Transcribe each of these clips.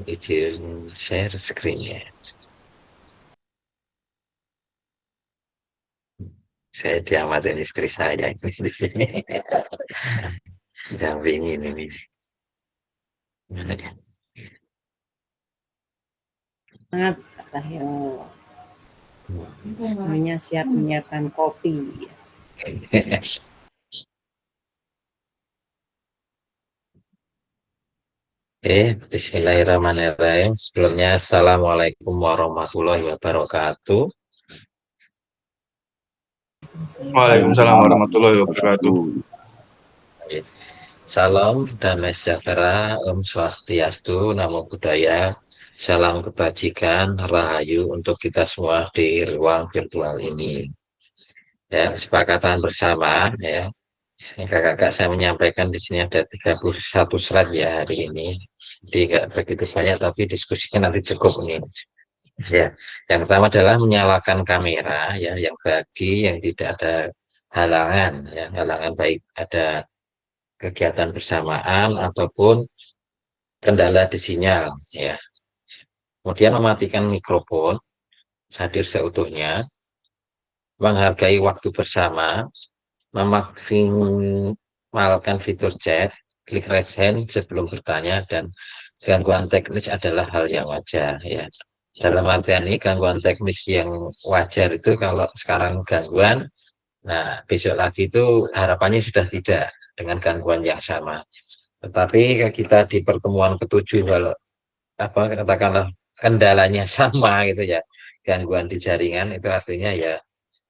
Izin share screen-nya. Saya diamatin istri saya di sini. Dampingin ini. Gimana ya? Semangat Kak Sahil. Namanya siap menyiapkan kopi. Bismillahirrahmanirrahim. Sebelumnya, Assalamualaikum warahmatullahi wabarakatuh. Waalaikumsalam warahmatullahi wabarakatuh. Salam damai sejahtera, Om Swastiastu, Namo Buddhaya, salam kebajikan, rahayu untuk kita semua di ruang virtual ini. Ya, kesepakatan bersama, ya. Kakak-kakak saya menyampaikan di sini ada 31 slide ya hari ini. Jadi nggak begitu banyak, tapi diskusinya nanti cukup nih. Ya, yang pertama adalah menyalakan kamera, ya, yang bagi yang tidak ada halangan, ya, halangan baik ada kegiatan bersamaan ataupun kendala di sinyal, ya. Kemudian mematikan mikrofon, hadir seutuhnya, menghargai waktu bersama, memaksimalkan fitur chat, klik raise hand sebelum bertanya, dan gangguan teknis adalah hal yang wajar, ya. Dalam artian ini gangguan teknis yang wajar itu kalau sekarang gangguan, nah besok lagi itu harapannya sudah tidak dengan gangguan yang sama. Tetapi kita di pertemuan ketujuh kalau apa katakanlah kendalanya sama gitu ya, gangguan di jaringan, itu artinya ya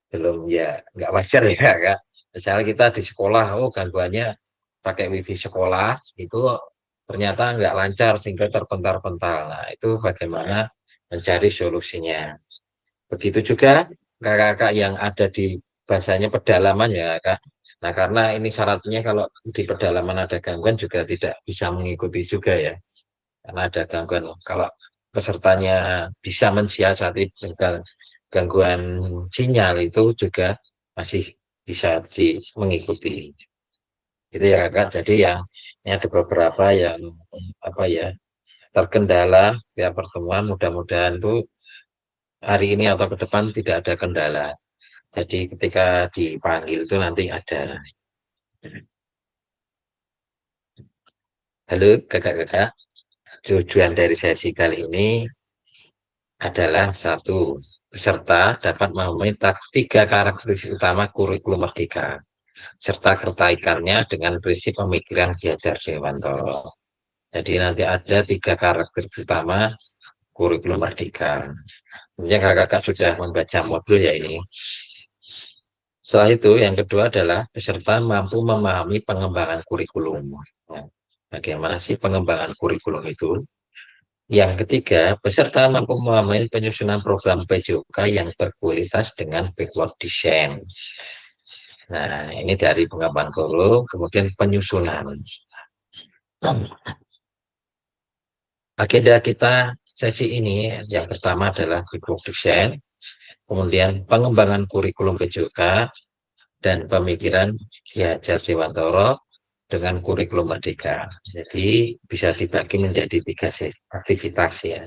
belum, ya nggak wajar ya Kak. Misalnya kita di sekolah, oh gangguannya pakai wifi sekolah itu ternyata nggak lancar sehingga terpental-pental. Nah itu bagaimana mencari solusinya. Begitu juga kakak-kakak yang ada di bahasanya pedalaman ya Kak. Nah karena ini syaratnya kalau di pedalaman ada gangguan juga tidak bisa mengikuti juga ya, karena ada gangguan. Kalau pesertanya bisa mensiasati gangguan sinyal itu juga masih bisa mengikuti. Itu ya Kak. Jadi yang ini ada beberapa yang apa ya terkendala setiap pertemuan. Mudah-mudahan tuh hari ini atau ke depan tidak ada kendala. Jadi ketika dipanggil itu nanti ada. Halo kakak-kakak, tujuan dari sesi kali ini adalah satu, peserta dapat memenuhi tiga karakteristik utama kurikulum Merdeka, serta keterkaitannya dengan prinsip pemikiran Ki Hajar Dewantara. Jadi nanti ada tiga karakteristik utama kurikulum Merdeka. Kemudian kakak-kakak sudah membaca modul ya ini. Setelah itu, yang kedua adalah peserta mampu memahami pengembangan kurikulum. Nah, bagaimana sih pengembangan kurikulum itu? Yang ketiga, peserta mampu memahami penyusunan program PJOK yang berkualitas dengan backward design. Nah, ini dari pengembangan kurikulum, kemudian penyusunan. Agenda kita sesi ini yang pertama adalah backward design, kemudian pengembangan kurikulum PJOK, dan pemikiran Ki Hajar Dewantara dengan kurikulum Merdeka. Jadi bisa dibagi menjadi tiga aktivitas ya.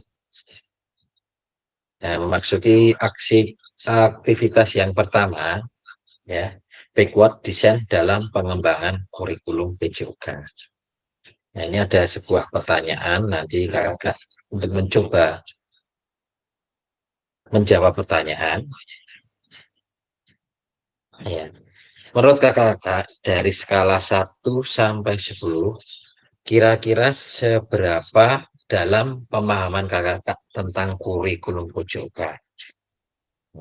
Nah, memasuki aktivitas yang pertama ya, backward design dalam pengembangan kurikulum PJOK. Nah, ini ada sebuah pertanyaan nanti kakak untuk mencoba menjawab pertanyaan. Ya. Menurut kakak dari skala 1 sampai 10, kira-kira seberapa dalam pemahaman kakak tentang kurikulum PJOK?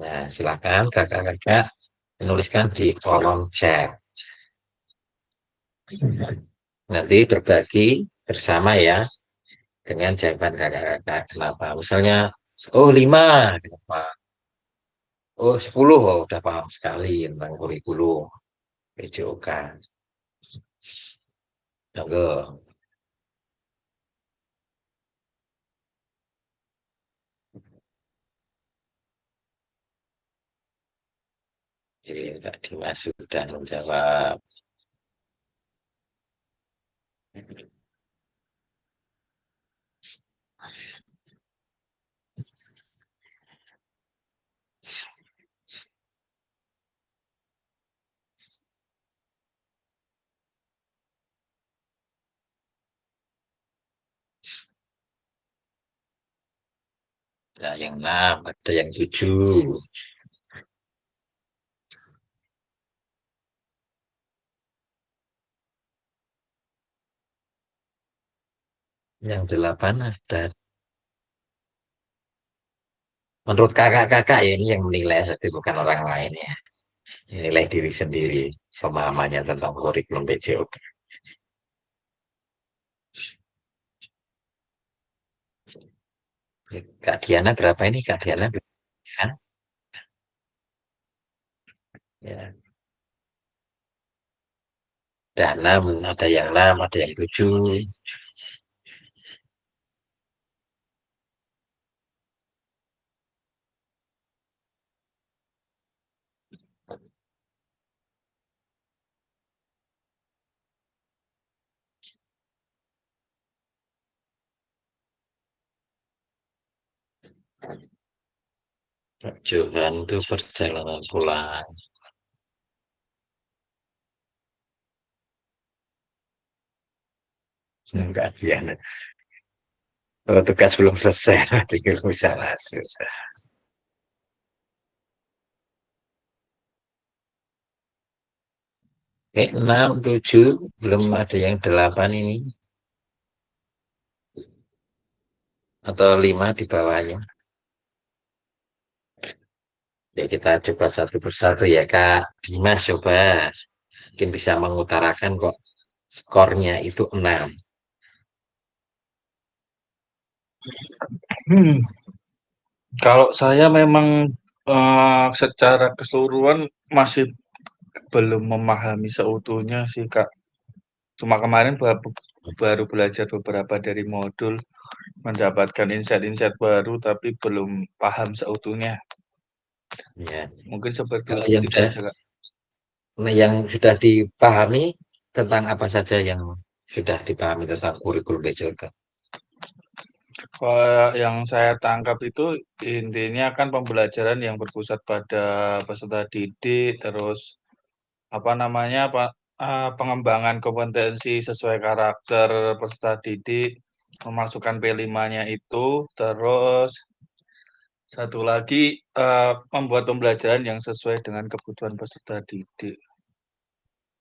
Nah, silakan kakak-kakak menuliskan di kolom chat. Nanti berbagi bersama ya dengan jawaban kakak-kakak. Kenapa? Misalnya, oh 5, kenapa? Oh 10, oh, udah paham sekali tentang kurikulum PJOK. Monggo. Jadi Kak Dimas sudah menjawab. Ada yang 6, ada yang 7. Yang 8 ada. Menurut kakak-kakak ya, ini yang menilai, berarti bukan orang lain ya. Nilai diri sendiri, pemahamannya tentang kurikulum PJOK. Kak Diana berapa ini? Kak Diana bisa? Ya. Ada 6, ada yang 6, ada yang 7. Johan itu perjalanan pulang. Enggak, Diana. Oh, tugas belum selesai, nanti bisa masuk. 6, 7, belum ada yang 8 ini. Atau 5 di bawahnya. Ya, kita coba satu persatu ya, Kak. Dimas coba. Mungkin bisa mengutarakan kok skornya itu 6. Kalau saya memang secara keseluruhan masih belum memahami seutuhnya sih, Kak. Cuma kemarin baru belajar beberapa dari modul, mendapatkan insight-insight baru, tapi belum paham seutuhnya. Ya. Mungkin seperti Kalau itu saja, Kak. yang sudah dipahami tentang apa saja yang sudah dipahami tentang kurikulum PJOK? Kalau yang saya tangkap itu intinya kan pembelajaran yang berpusat pada peserta didik, terus apa namanya, pengembangan kompetensi sesuai karakter peserta didik, memasukkan P5-nya itu, terus satu lagi membuat pembelajaran yang sesuai dengan kebutuhan peserta didik.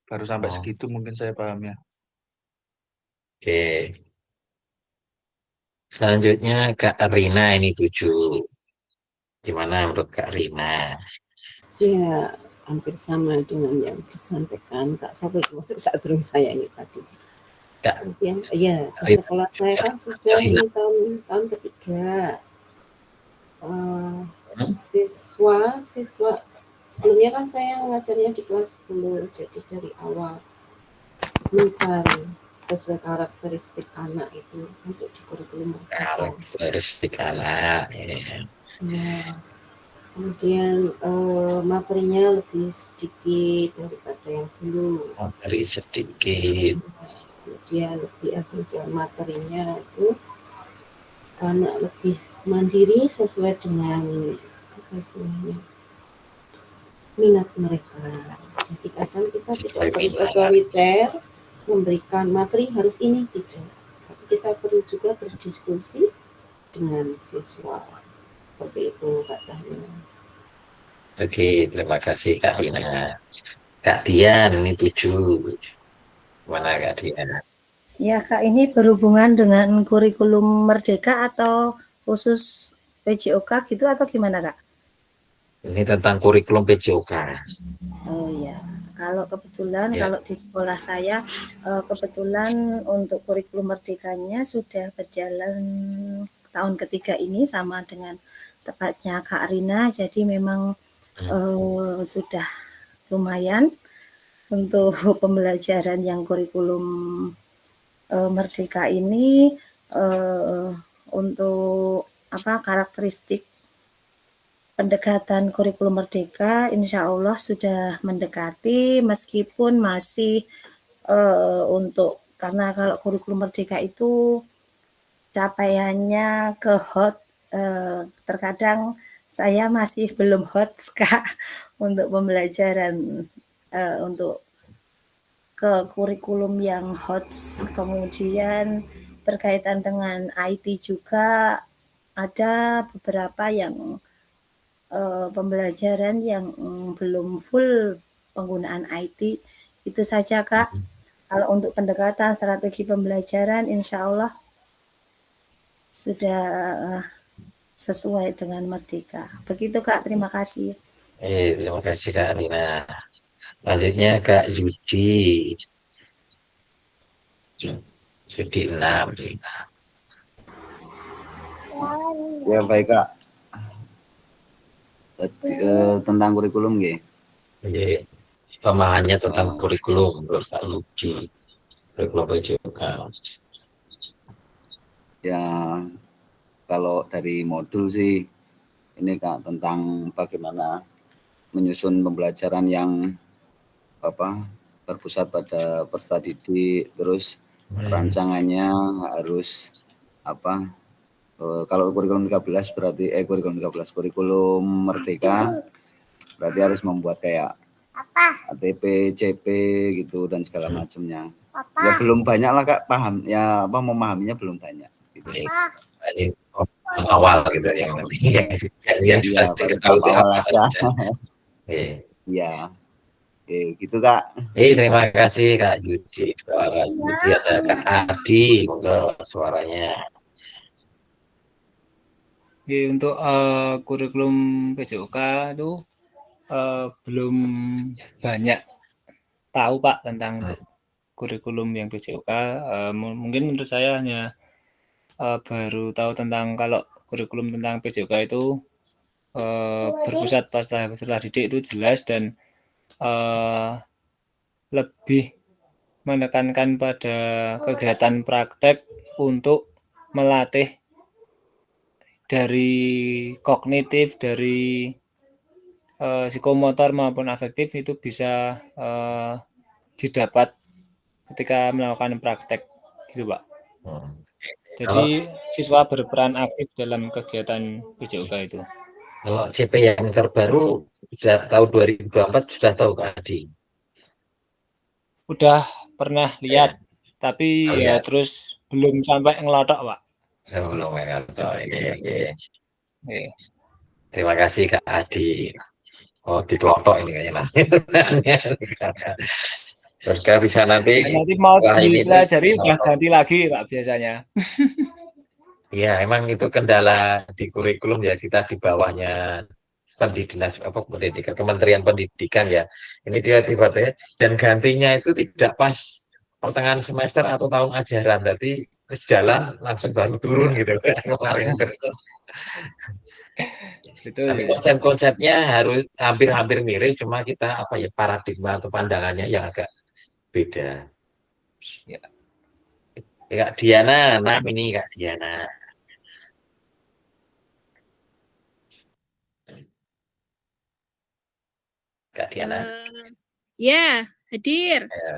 Baru sampai Oh, segitu mungkin saya pahamnya. oke. Selanjutnya Kak Rina ini 7. Gimana menurut Kak Rina? Ya, hampir sama dengan yang disampaikan Kak Sobek saat terus saya ini tadi. Kak Kemudian, ya di Rina, sekolah saya kan sudah ini tahun ketiga. Siswa sebelumnya kan saya mengajarnya di kelas 10, jadi dari awal mencari sesuai karakteristik anak itu untuk di kurikulum mereka. karakteristik anak. Ya. Ya, kemudian materinya lebih sedikit daripada yang dulu. Dari sedikit. Kemudian lebih esensial materinya itu anak lebih mandiri sesuai dengan apa istilahnya minat mereka. Jadi kadang kita tidak perlu otoriter memberikan materi harus ini tidak. Tapi kita perlu juga berdiskusi dengan siswa. Seperti itu Kak Cahyo. Oke, terima kasih Kak Rina. Kak Dian ini 7. Mana Kak Dian? Ya Kak, ini berhubungan dengan kurikulum Merdeka atau khusus PJOK gitu atau gimana Kak? Ini tentang kurikulum PJOK. Oh ya, kalau kebetulan Ya. kalau di sekolah saya kebetulan untuk kurikulum Merdekanya sudah berjalan tahun ketiga ini sama dengan tepatnya Kak Rina, jadi memang sudah lumayan untuk pembelajaran yang kurikulum Merdeka ini untuk apa karakteristik pendekatan kurikulum Merdeka insya Allah sudah mendekati meskipun masih untuk karena kalau kurikulum Merdeka itu capaiannya ke hot, terkadang saya masih belum hot Kak untuk pembelajaran untuk ke kurikulum yang hot, kemudian berkaitan dengan IT juga ada beberapa yang pembelajaran yang belum full penggunaan IT. Itu saja Kak. Kalau untuk pendekatan strategi pembelajaran insya Allah sudah sesuai dengan Merdeka. Begitu Kak, terima kasih. Terima kasih Kak Rina. Selanjutnya Kak Yudi. Yudi 6. Ya baik Kak. Tentang kurikulum nggih. Jadi, pemahamannya tentang kurikulum menurut Kak Yudi. Kurikulum PJOK. Ya kalau dari modul sih ini Kak tentang bagaimana menyusun pembelajaran yang berpusat pada peserta didik, terus rancangannya harus kalau kurikulum 13 berarti kurikulum Merdeka berarti harus membuat kayak ATP, CP gitu dan segala macamnya. Ya belum banyak lah Kak memahaminya belum banyak gitu. Ini awal gitu yang Iya, baru tahap awal aja. Iya. Gitu Kak. Terima kasih Kak Yudi. Kak Yudi ada Kak Adi, monggo suaranya. Untuk kurikulum PJOK itu belum banyak tahu Pak tentang kurikulum yang PJOK. Mungkin menurut saya hanya baru tahu tentang kalau kurikulum tentang PJOK itu berpusat pada peserta didik itu jelas dan lebih menekankan pada kegiatan praktek untuk melatih dari kognitif, dari psikomotor maupun afektif itu bisa didapat ketika melakukan praktek gitu Pak. Jadi siswa berperan aktif dalam kegiatan PJOK itu. Kalau CP yang terbaru sudah tahun 2024 sudah tahu Kak Adi? Udah pernah lihat, tapi ya terus belum sampai ngelotok Pak. Belum ngelotok ini. Terima kasih Kak Adi. Dikelotok ini kayaknya. Surga bisa nanti. Nanti mau dipelajari udah ganti lagi Pak biasanya. Iya, emang itu kendala di kurikulum ya, kita di bawahnya pendidikan Kementerian Pendidikan ya. Ini dia tiba-tiba dan gantinya itu tidak pas pertengahan semester atau tahun ajaran, berarti jalan langsung baru turun gitu kemarin. Tapi konsep-konsepnya harus hampir-hampir mirip, cuma kita paradigma atau pandangannya yang agak beda. Ya. Kak Diana, ini Kak Diana. Kak Diana. Ya, hadir. Ya.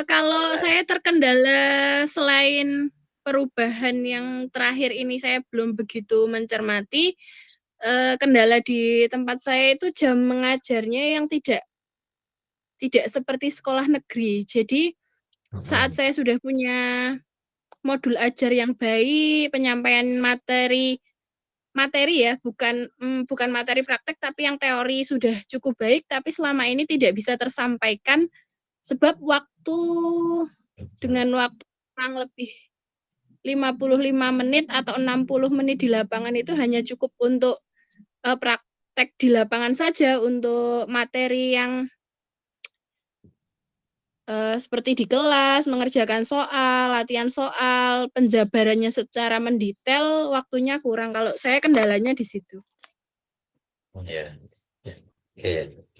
Kalau saya terkendala selain perubahan yang terakhir ini saya belum begitu mencermati, kendala di tempat saya itu jam mengajarnya yang tidak seperti sekolah negeri. Jadi saat saya sudah punya modul ajar yang baik, penyampaian materi ya, bukan materi praktek tapi yang teori sudah cukup baik, tapi selama ini tidak bisa tersampaikan sebab dengan waktu kurang lebih 55 menit atau 60 menit di lapangan itu hanya cukup untuk praktek di lapangan saja, untuk materi yang seperti di kelas, mengerjakan soal, latihan soal, penjabarannya secara mendetail, waktunya kurang. Kalau saya kendalanya di situ. Ya.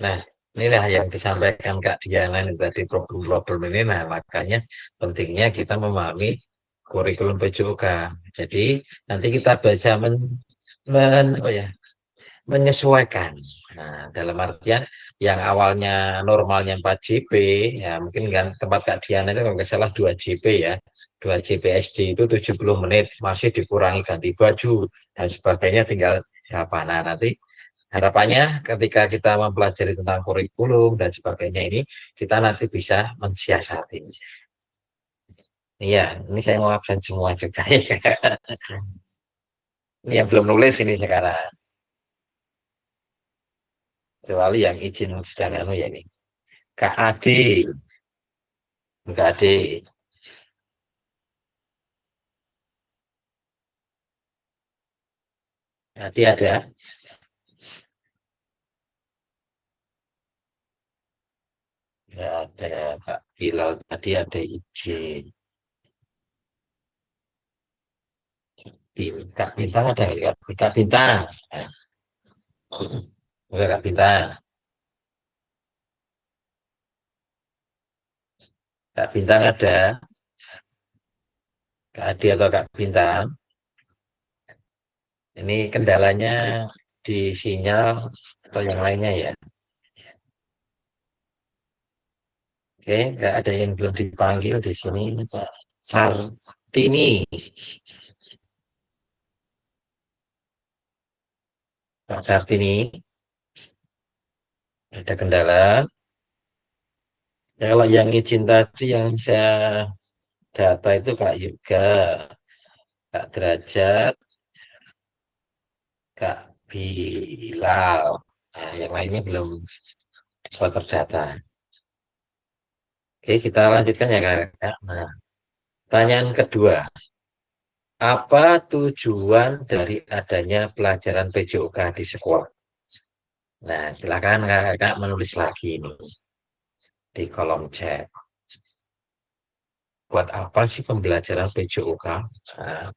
Nah, inilah yang disampaikan Kak Diana tadi, problem-problem ini. Nah, makanya pentingnya kita memahami kurikulum PJOK. Jadi nanti kita baca menyesuaikan. Nah, dalam artian yang awalnya normalnya 4 JP, ya mungkin kan tempat Kak Diana itu kalau nggak salah 2 JP ya. 2 JPSD itu 70 menit, masih dikurangi ganti baju dan sebagainya tinggal berapa. Nah, nanti harapannya ketika kita mempelajari tentang kurikulum dan sebagainya ini, kita nanti bisa mensiasati. Iya, ini saya mau absen semua juga ya. Ini yang belum nulis ini sekarang. Kecuali yang izin sudah anu ya ini. Kak Adi, Kak Adi. Adi ada. Ya, ada Kak Bilal tadi ada izin. Kak Bintang ada nggak? Kak Bintang. Enggak Kak Bintang. Kak Bintang ada. Kak Adi atau Kak Bintang. Ini kendalanya di sinyal atau yang lainnya ya. Oke, nggak ada yang belum dipanggil di sini, Pak Sartini. Pak Sartini, ada kendala. Ya, kalau yang izin tadi yang saya data itu Kak Yoga, Kak Derajat, Kak Bilal. Nah, yang lainnya belum sempat terdata. Oke, kita lanjutkan ya Kak. Nah, pertanyaan kedua. Apa tujuan dari adanya pelajaran PJOK di sekolah? Nah, silakan Kak menulis lagi ini di kolom chat. Buat apa sih pembelajaran PJOK? Nah,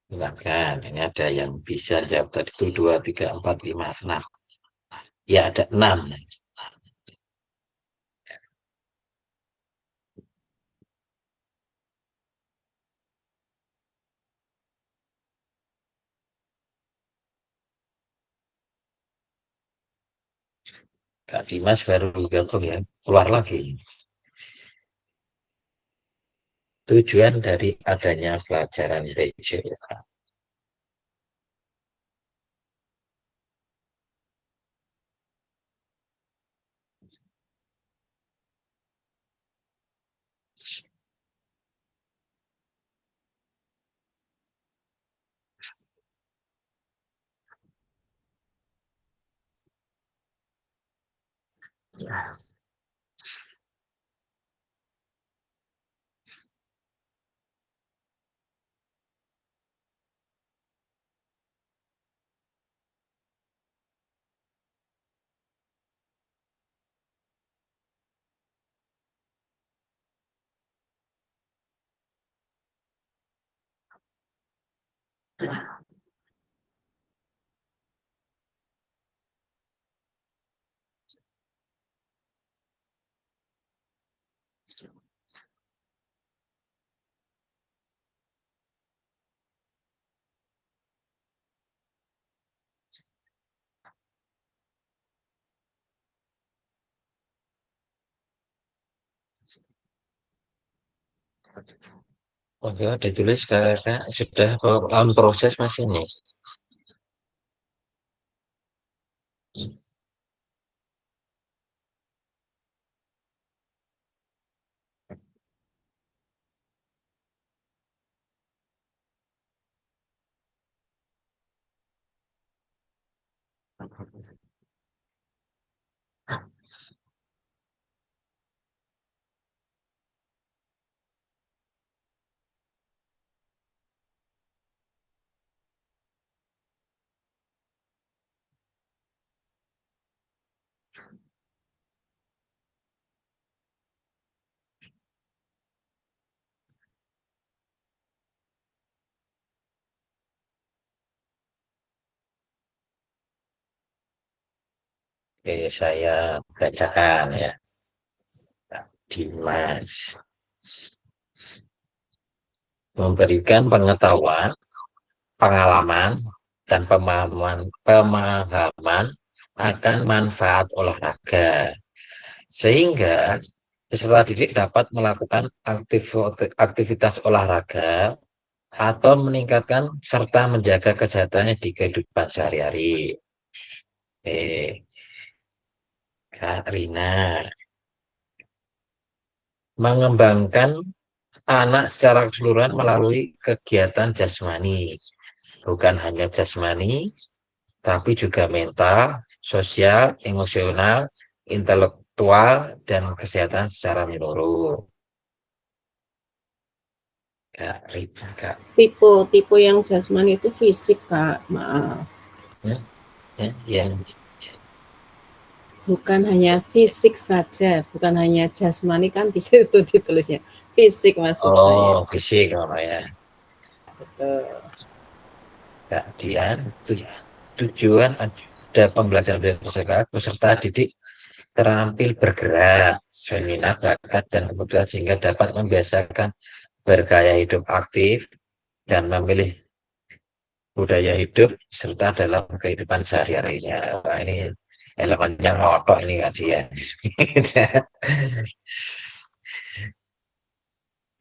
silakan. Ini ada yang bisa jawab tadi itu 2, 3, 4, 5, 6. Ya, ada 6. Kak Dimas baru gabung ya, keluar lagi. Tujuan dari adanya pelajaran PJOK. Oke, ditulis Kak, sudah on proses Mas ini. Oke, saya bacakan ya. Dimas memberikan pengetahuan pengalaman dan pemahaman akan manfaat olahraga, sehingga peserta didik dapat melakukan aktivitas olahraga atau meningkatkan serta menjaga kesehatannya di kehidupan sehari-hari. Kak Rina, mengembangkan anak secara keseluruhan melalui kegiatan jasmani, bukan hanya jasmani, tapi juga mental, sosial, emosional, intelektual, dan kesehatan secara menyeluruh. Kak Rina, Kak. Tipe yang jasmani itu fisik, Kak. Maaf. Yang Bukan hanya fisik saja, bukan hanya jasmani, kan bisa itu ditulisnya. Fisik maksud saya. Fisik ya. Betul. Kak Dian, tujuan ada pembelajaran peserta didik terampil bergerak, seminar, bakat, dan kebutuhan sehingga dapat membiasakan bergaya hidup aktif dan memilih budaya hidup serta dalam kehidupan sehari-harinya. Wah, ini elemennya ngotok ini Kak Dian.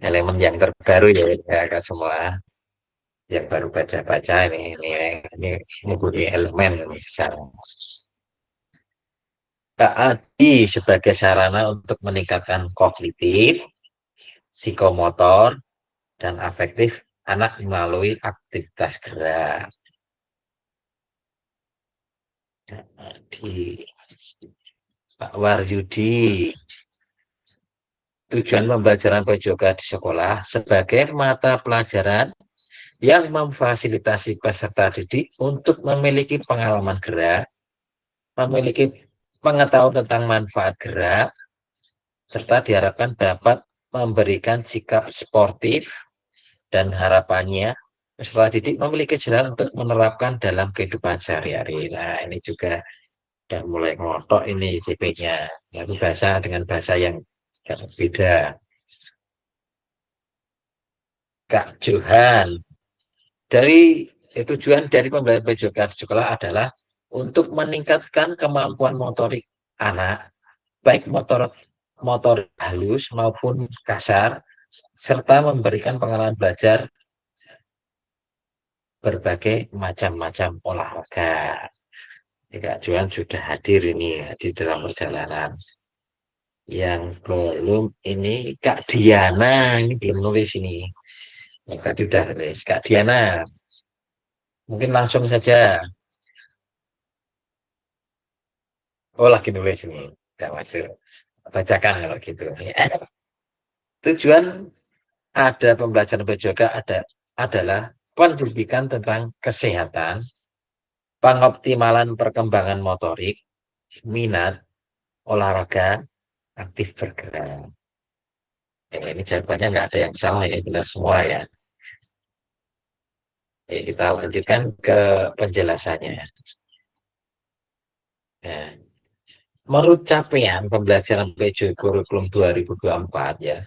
Elemen yang terbaru ya Kak semua. Yang baru baca-baca ini bunyi elemen sekarang. KADI sebagai sarana untuk meningkatkan kognitif, psikomotor, dan afektif anak melalui aktivitas gerak. Pak Waryudi, tujuan pembelajaran PJOK di sekolah sebagai mata pelajaran yang memfasilitasi peserta didik untuk memiliki pengalaman gerak, memiliki pengetahuan tentang manfaat gerak, serta diharapkan dapat memberikan sikap sportif dan harapannya peserta didik memiliki jalan untuk menerapkan dalam kehidupan sehari-hari. Nah, ini juga sudah mulai ngotok ini CP-nya. Lalu bahasa dengan bahasa yang berbeda. Kak Johan, tujuan dari pembelajaran PJOK di sekolah adalah untuk meningkatkan kemampuan motorik anak, baik motor halus maupun kasar, serta memberikan pengalaman belajar berbagai macam-macam olahraga. Kak Johan sudah hadir ini di dalam perjalanan. Yang belum ini Kak Diana, ini belum nulis ini. Yang tadi sudah nulis. Kak Diana, mungkin langsung saja. Oh, lagi nulis ini. Tidak masuk. Bacakan kalau gitu. Ya. Tujuan ada pembelajaran PJOK adalah pendidikan tentang kesehatan, pengoptimalan perkembangan motorik, minat, olahraga, aktif bergerak. Ini jawabannya nggak ada yang salah ya, benar semua ya. Kita lanjutkan ke penjelasannya. Nah, menurut capaian pembelajaran PJOK kurikulum 2024 ya,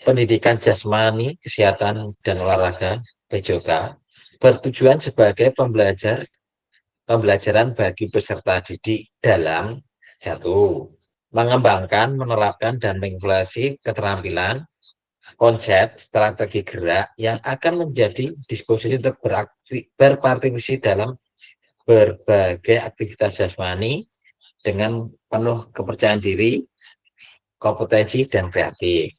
pendidikan jasmani, kesehatan, dan olahraga PJOK bertujuan sebagai pembelajaran bagi peserta didik dalam mengembangkan, menerapkan, dan mengevaluasi keterampilan, konsep, strategi gerak yang akan menjadi disposisi untuk berpartisipasi dalam berbagai aktivitas jasmani dengan penuh kepercayaan diri, kompetensi, dan kreatif.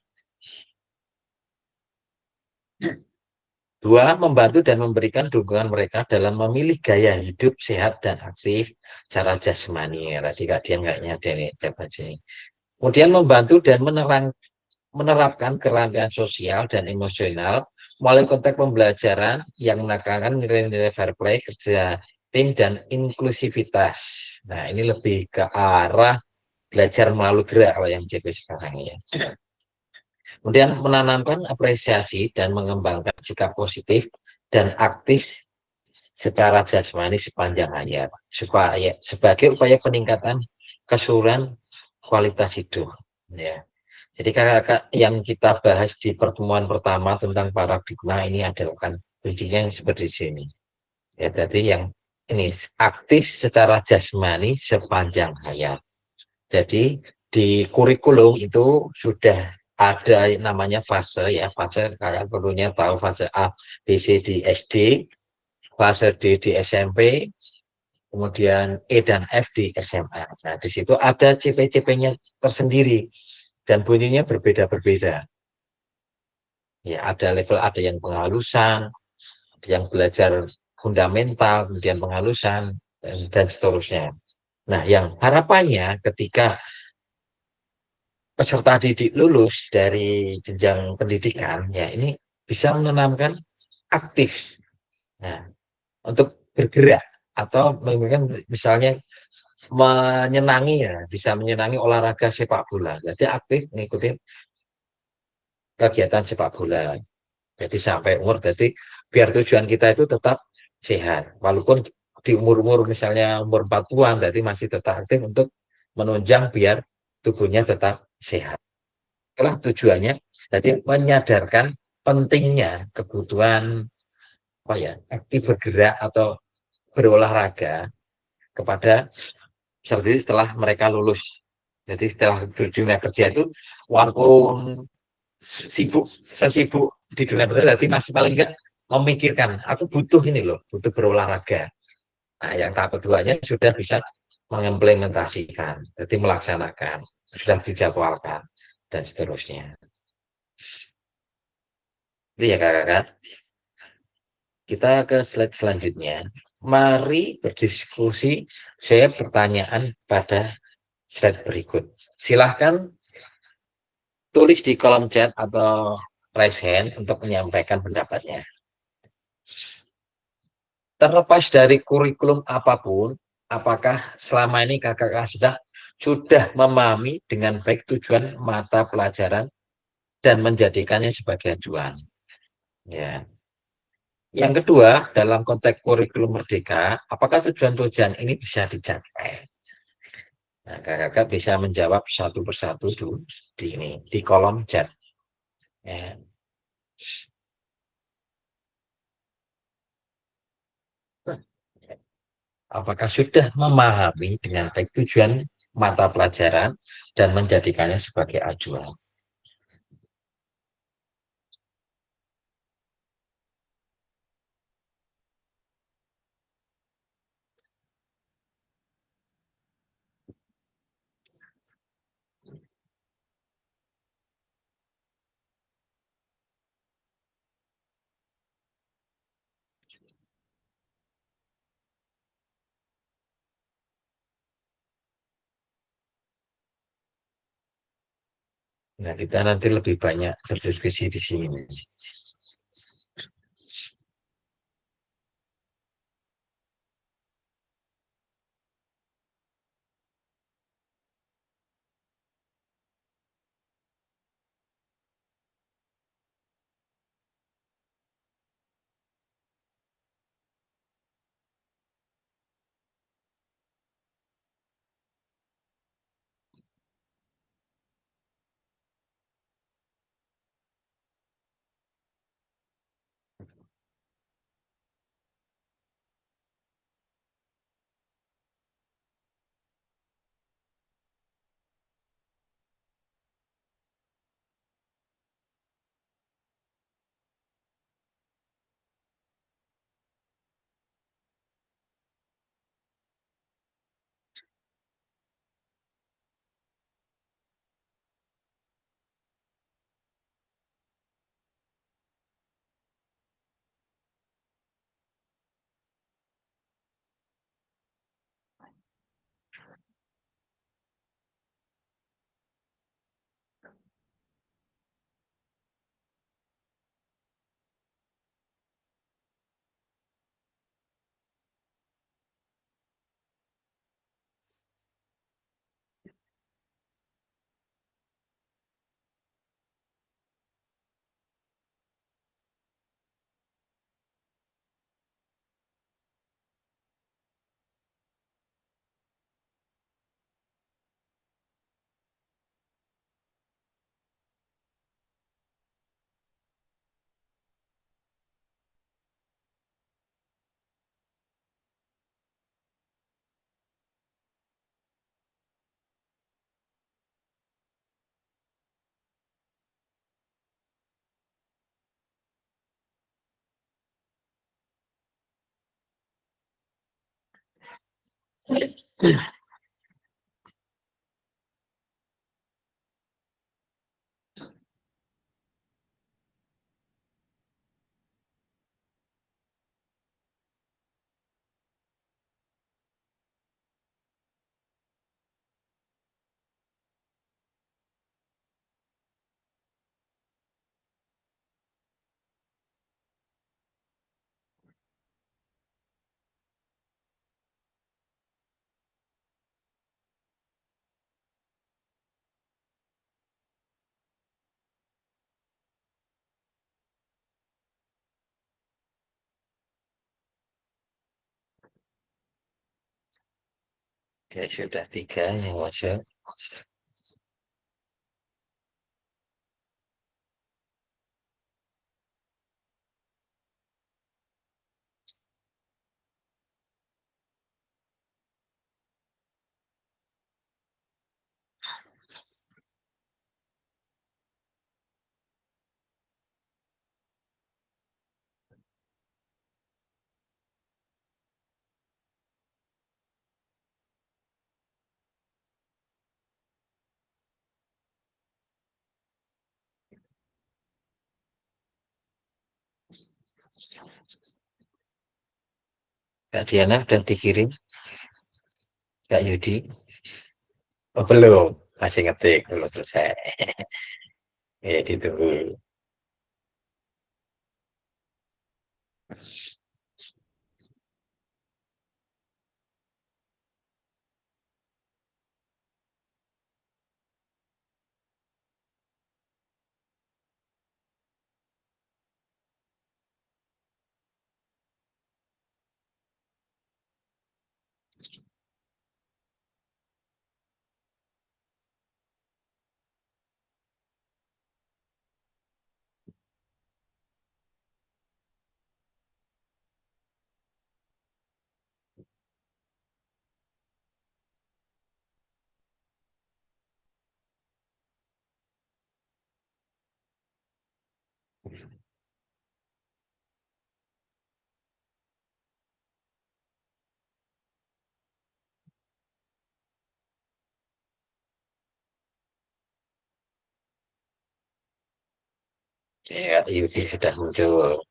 2. Membantu dan memberikan dukungan mereka dalam memilih gaya hidup sehat dan aktif secara jasmani. Tadi Kak Dian kayaknya ada nih. Kemudian membantu dan menerapkan kerangkaian sosial dan emosional melalui konteks pembelajaran yang menekankan nilai-nilai fair play, kerja tim, dan inklusivitas. Nah, ini lebih ke arah belajar melalui gerak kalau yang JP sekarang ya. Kemudian menanamkan apresiasi dan mengembangkan sikap positif dan aktif secara jasmani sepanjang hayat supaya sebagai upaya peningkatan keseluruhan kualitas hidup ya. Jadi kakak-kakak yang kita bahas di pertemuan pertama tentang paradigma ini adalah kan kuncinya seperti sini. Ya, berarti yang ini aktif secara jasmani sepanjang hayat. Jadi di kurikulum itu sudah ada namanya fase ya, fase kalian perlunya tahu fase A, B, C di SD, fase D di SMP, kemudian E dan F di SMA. Nah, di situ ada CP-CP-nya tersendiri dan bunyinya berbeda-berbeda. Ya, ada yang penghalusan, ada yang belajar fundamental, kemudian penghalusan dan seterusnya. Nah, yang harapannya ketika peserta didik lulus dari jenjang pendidikan, ya ini bisa menanamkan aktif. Nah, untuk bergerak atau misalnya menyenangi ya, bisa menyenangi olahraga sepak bola. Jadi aktif mengikuti kegiatan sepak bola. Jadi sampai umur, jadi biar tujuan kita itu tetap sehat. Walaupun di umur-umur misalnya umur 40-an, jadi masih tetap aktif untuk menunjang biar tubuhnya tetap sehat. Itulah tujuannya. Jadi menyadarkan pentingnya kebutuhan apa ya, aktif bergerak atau berolahraga kepada seperti setelah mereka lulus. Jadi setelah dunia kerja itu, walaupun sesibuk di dunia kerja, jadi masih paling enggak memikirkan, aku butuh ini loh, butuh berolahraga. Nah, yang tahap keduanya sudah bisa mengimplementasikan, jadi melaksanakan, sudah dijadwalkan, dan seterusnya. Itu ya kakak-kakak. Kita ke slide selanjutnya. Mari berdiskusi. Saya pertanyaan pada slide berikut. Silahkan tulis di kolom chat atau raise hand untuk menyampaikan pendapatnya. Terlepas dari kurikulum apapun, apakah selama ini kakak-kakak sudah memahami dengan baik tujuan mata pelajaran dan menjadikannya sebagai acuan? Ya. Yang kedua, dalam konteks kurikulum merdeka, apakah tujuan-tujuan ini bisa dicapai? Nah, kakak-kakak bisa menjawab satu persatu dulu di kolom chat. Ya. Apakah sudah memahami dengan baik tujuan mata pelajaran dan menjadikannya sebagai acuan? Nah, kita nanti lebih banyak berdiskusi di sini. Ya, sudah 3 yang wajar. Kak Diana udah dikirim? Kak Yudi? Oh, belum, masih ngetik, belum selesai. Ya, ditunggu. Ya, Kak Yudi sudah muncul.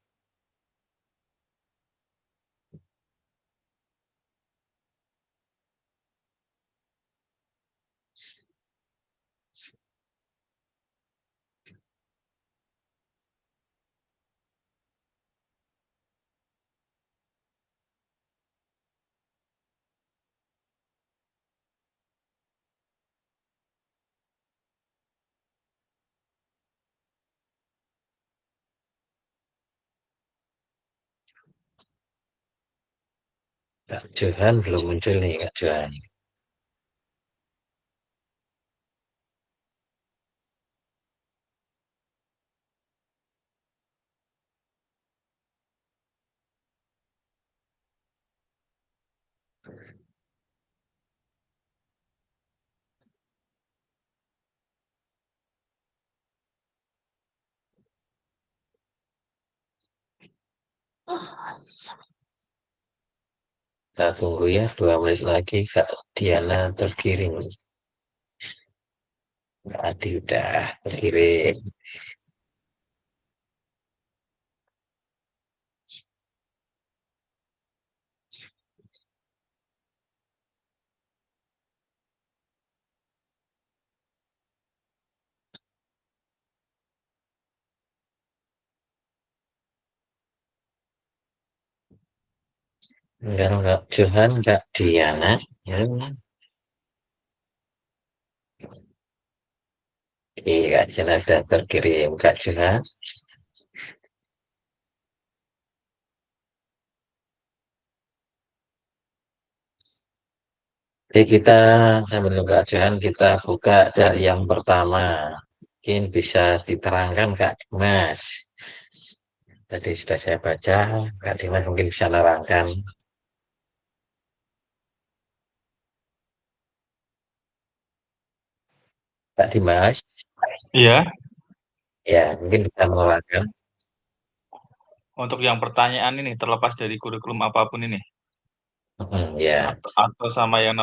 Kak Johan belum muncul nih, Kak Johan. Kita tunggu ya, 2 menit lagi Kak Diana terkirim. Kak Adi udah terkirim. Sekarang Kak Johan, Kak Diana. Ya. Iya, Kak Diana udah terkirim. Kak Johan. Oke, kita sambil nunggu Kak Johan, kita buka dari yang pertama. Mungkin bisa diterangkan Kak Dimas. Tadi sudah saya baca, Kak Dimas mungkin bisa nerangkan. Kak Dimas, Iya, ya mungkin bisa menerangkan. untuk yang pertanyaan ini terlepas dari kurikulum apapun ini. Ya, Atau sama yang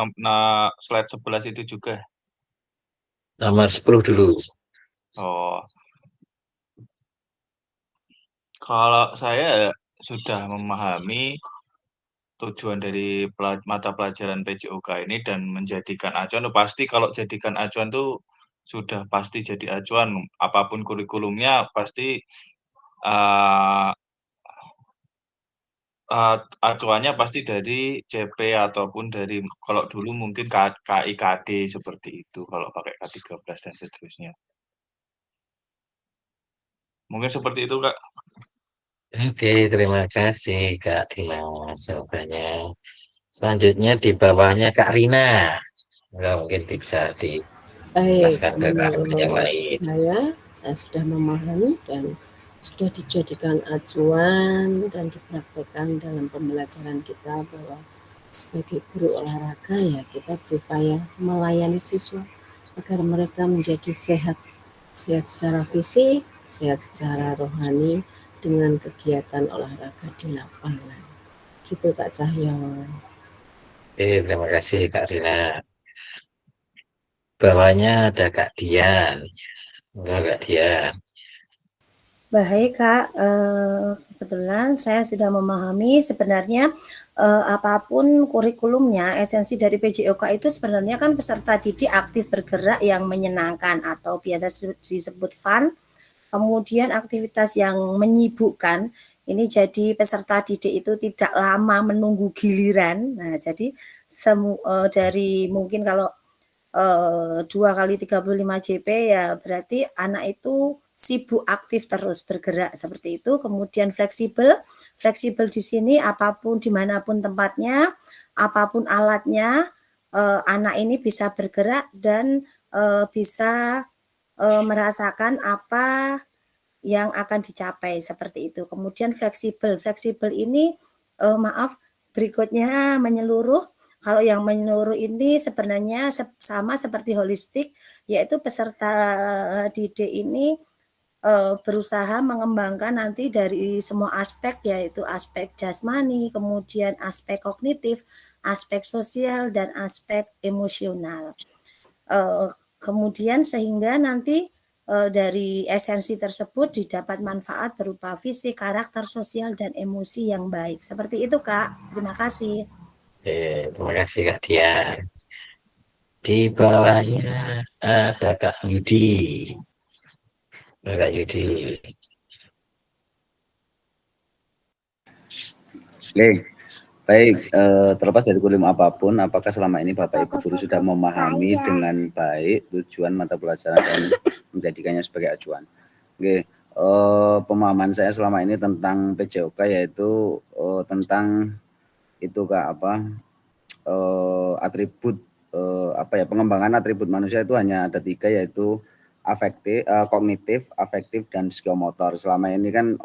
slide 11 itu juga? nomor 10 dulu. Oh, kalau saya sudah memahami tujuan dari mata pelajaran PJOK ini dan menjadikan acuan, pasti kalau jadikan acuan tuh sudah pasti jadi acuan. Apapun kurikulumnya pasti uh, acuannya pasti dari CP ataupun dari kalau dulu mungkin KIKD seperti itu kalau pakai K13 dan seterusnya. Mungkin seperti itu, Kak. Oke, terima kasih Kak Dimas jawabannya. Selanjutnya di bawahnya Kak Rina. Nggak mungkin bisa Baik, dijelaskan ke Kak yang menurut lain. saya sudah memahami dan sudah dijadikan acuan dan dipraktekkan dalam pembelajaran kita bahwa sebagai guru olahraga ya kita berupaya melayani siswa agar mereka menjadi sehat secara fisik, sehat secara rohani dengan kegiatan olahraga di lapangan. Gitu Kak Cahyo. Oke, terima kasih Kak Rina. Bawahnya ada Kak Dian. Enggak, Kak Dian. Baik Kak, kebetulan saya sudah memahami sebenarnya apapun kurikulumnya, esensi dari PJOK itu sebenarnya kan peserta didik aktif bergerak yang menyenangkan atau biasa disebut fun, kemudian aktivitas yang menyibukkan. Ini jadi peserta didik itu tidak lama menunggu giliran. Nah, jadi dari mungkin kalau 2 kali 35 JP ya berarti anak itu sibuk aktif terus bergerak seperti itu. Kemudian fleksibel di sini apapun dimanapun tempatnya, apapun alatnya, anak ini bisa bergerak dan bisa merasakan apa yang akan dicapai seperti itu. Kemudian fleksibel ini berikutnya menyeluruh. Kalau yang menyeluruh ini sebenarnya sama seperti holistik, yaitu peserta didik ini berusaha mengembangkan nanti dari semua aspek, yaitu aspek jasmani, kemudian aspek kognitif, aspek sosial, dan aspek emosional. Kemudian sehingga nanti dari esensi tersebut didapat manfaat berupa fisik, karakter, sosial, dan emosi yang baik. Seperti itu Kak, terima kasih. Oke, terima kasih Kak Dian. Di bawahnya ada Kak Yudi. Kak Yudi. Oke, baik. Terlepas dari kurikulum apapun, apakah selama ini Bapak Ibu Guru sudah memahami dengan baik tujuan mata pelajaran dan menjadikannya sebagai acuan? Oke, pemahaman saya selama ini tentang PJOK yaitu tentang itu Kak atribut pengembangan atribut manusia itu hanya ada 3 yaitu afektif, kognitif, afektif, dan psikomotor. Selama ini kan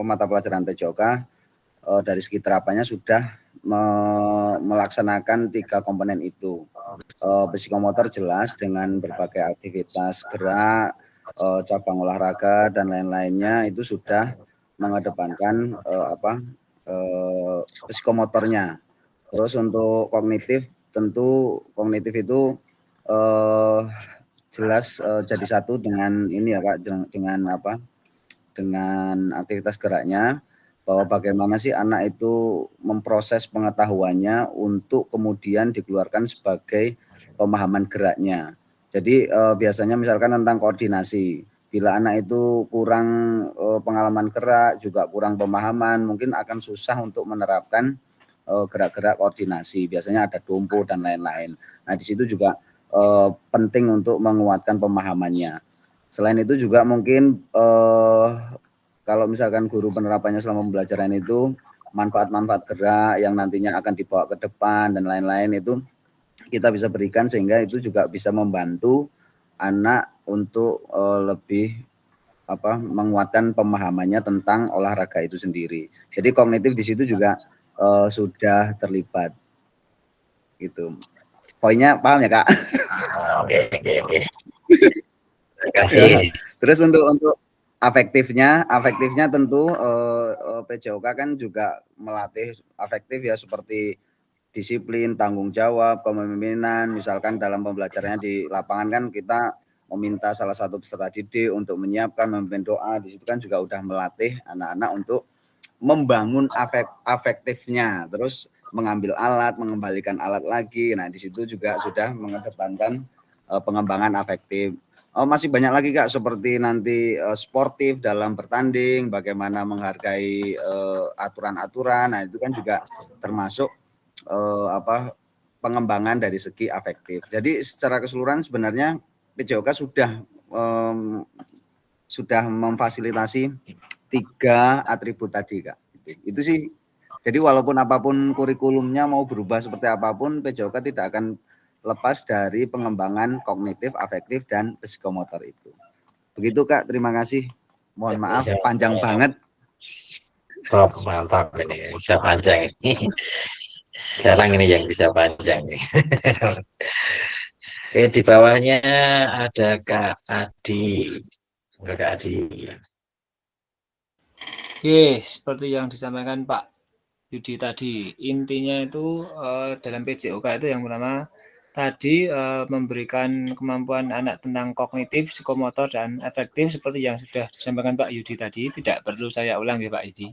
mata pelajaran PJOK dari segi terapannya sudah melaksanakan 3 komponen itu. Psikomotor jelas dengan berbagai aktivitas gerak, cabang olahraga dan lain-lainnya itu sudah mengedepankan psikomotornya. Terus untuk kognitif tentu kognitif itu jelas jadi satu dengan ini ya Pak, dengan aktivitas geraknya, bahwa bagaimana sih anak itu memproses pengetahuannya untuk kemudian dikeluarkan sebagai pemahaman geraknya. Jadi biasanya misalkan tentang koordinasi, bila anak itu kurang pengalaman gerak, juga kurang pemahaman, mungkin akan susah untuk menerapkan gerak-gerak koordinasi. Biasanya ada dompo dan lain-lain. Nah, di situ juga penting untuk menguatkan pemahamannya. Selain itu juga mungkin kalau misalkan guru penerapannya selama pembelajaran itu manfaat-manfaat gerak yang nantinya akan dibawa ke depan dan lain-lain itu kita bisa berikan sehingga itu juga bisa membantu anak untuk lebih menguatkan pemahamannya tentang olahraga itu sendiri. Jadi kognitif di situ juga sudah terlibat. Gitu. Poinnya paham ya Kak? Oke. Terima kasih. Terus untuk afektifnya tentu PJOK kan juga melatih afektif ya, seperti disiplin, tanggung jawab, kepemimpinan. Misalkan dalam pembelajarannya di lapangan kan kita meminta salah satu peserta didik untuk menyiapkan, memimpin doa. Di situ kan juga udah melatih anak-anak untuk membangun afektifnya, terus mengambil alat, mengembalikan alat lagi. Nah, di situ juga sudah mengedepankan pengembangan afektif. Masih banyak lagi Kak, seperti nanti sportif dalam bertanding, bagaimana menghargai aturan-aturan. Nah, itu kan juga termasuk pengembangan dari segi afektif. Jadi secara keseluruhan sebenarnya PJOK sudah memfasilitasi 3 atribut tadi Kak. Itu sih. Jadi walaupun apapun kurikulumnya mau berubah seperti apapun, PJOK tidak akan lepas dari pengembangan kognitif, afektif, dan psikomotor itu. Begitu Kak, terima kasih. Mohon maaf, panjang banget. Oh, mantap ini, bisa panjang ini. Sekarang ini yang bisa panjang. Oke, di bawahnya ada Kak Adi. Enggak, Kak Adi. Oke, seperti yang disampaikan Pak Yudi tadi, intinya itu dalam PJOK itu yang pertama tadi memberikan kemampuan anak tentang kognitif, psikomotor, dan afektif seperti yang sudah disampaikan Pak Yudi tadi, tidak perlu saya ulang ya Pak Yudi.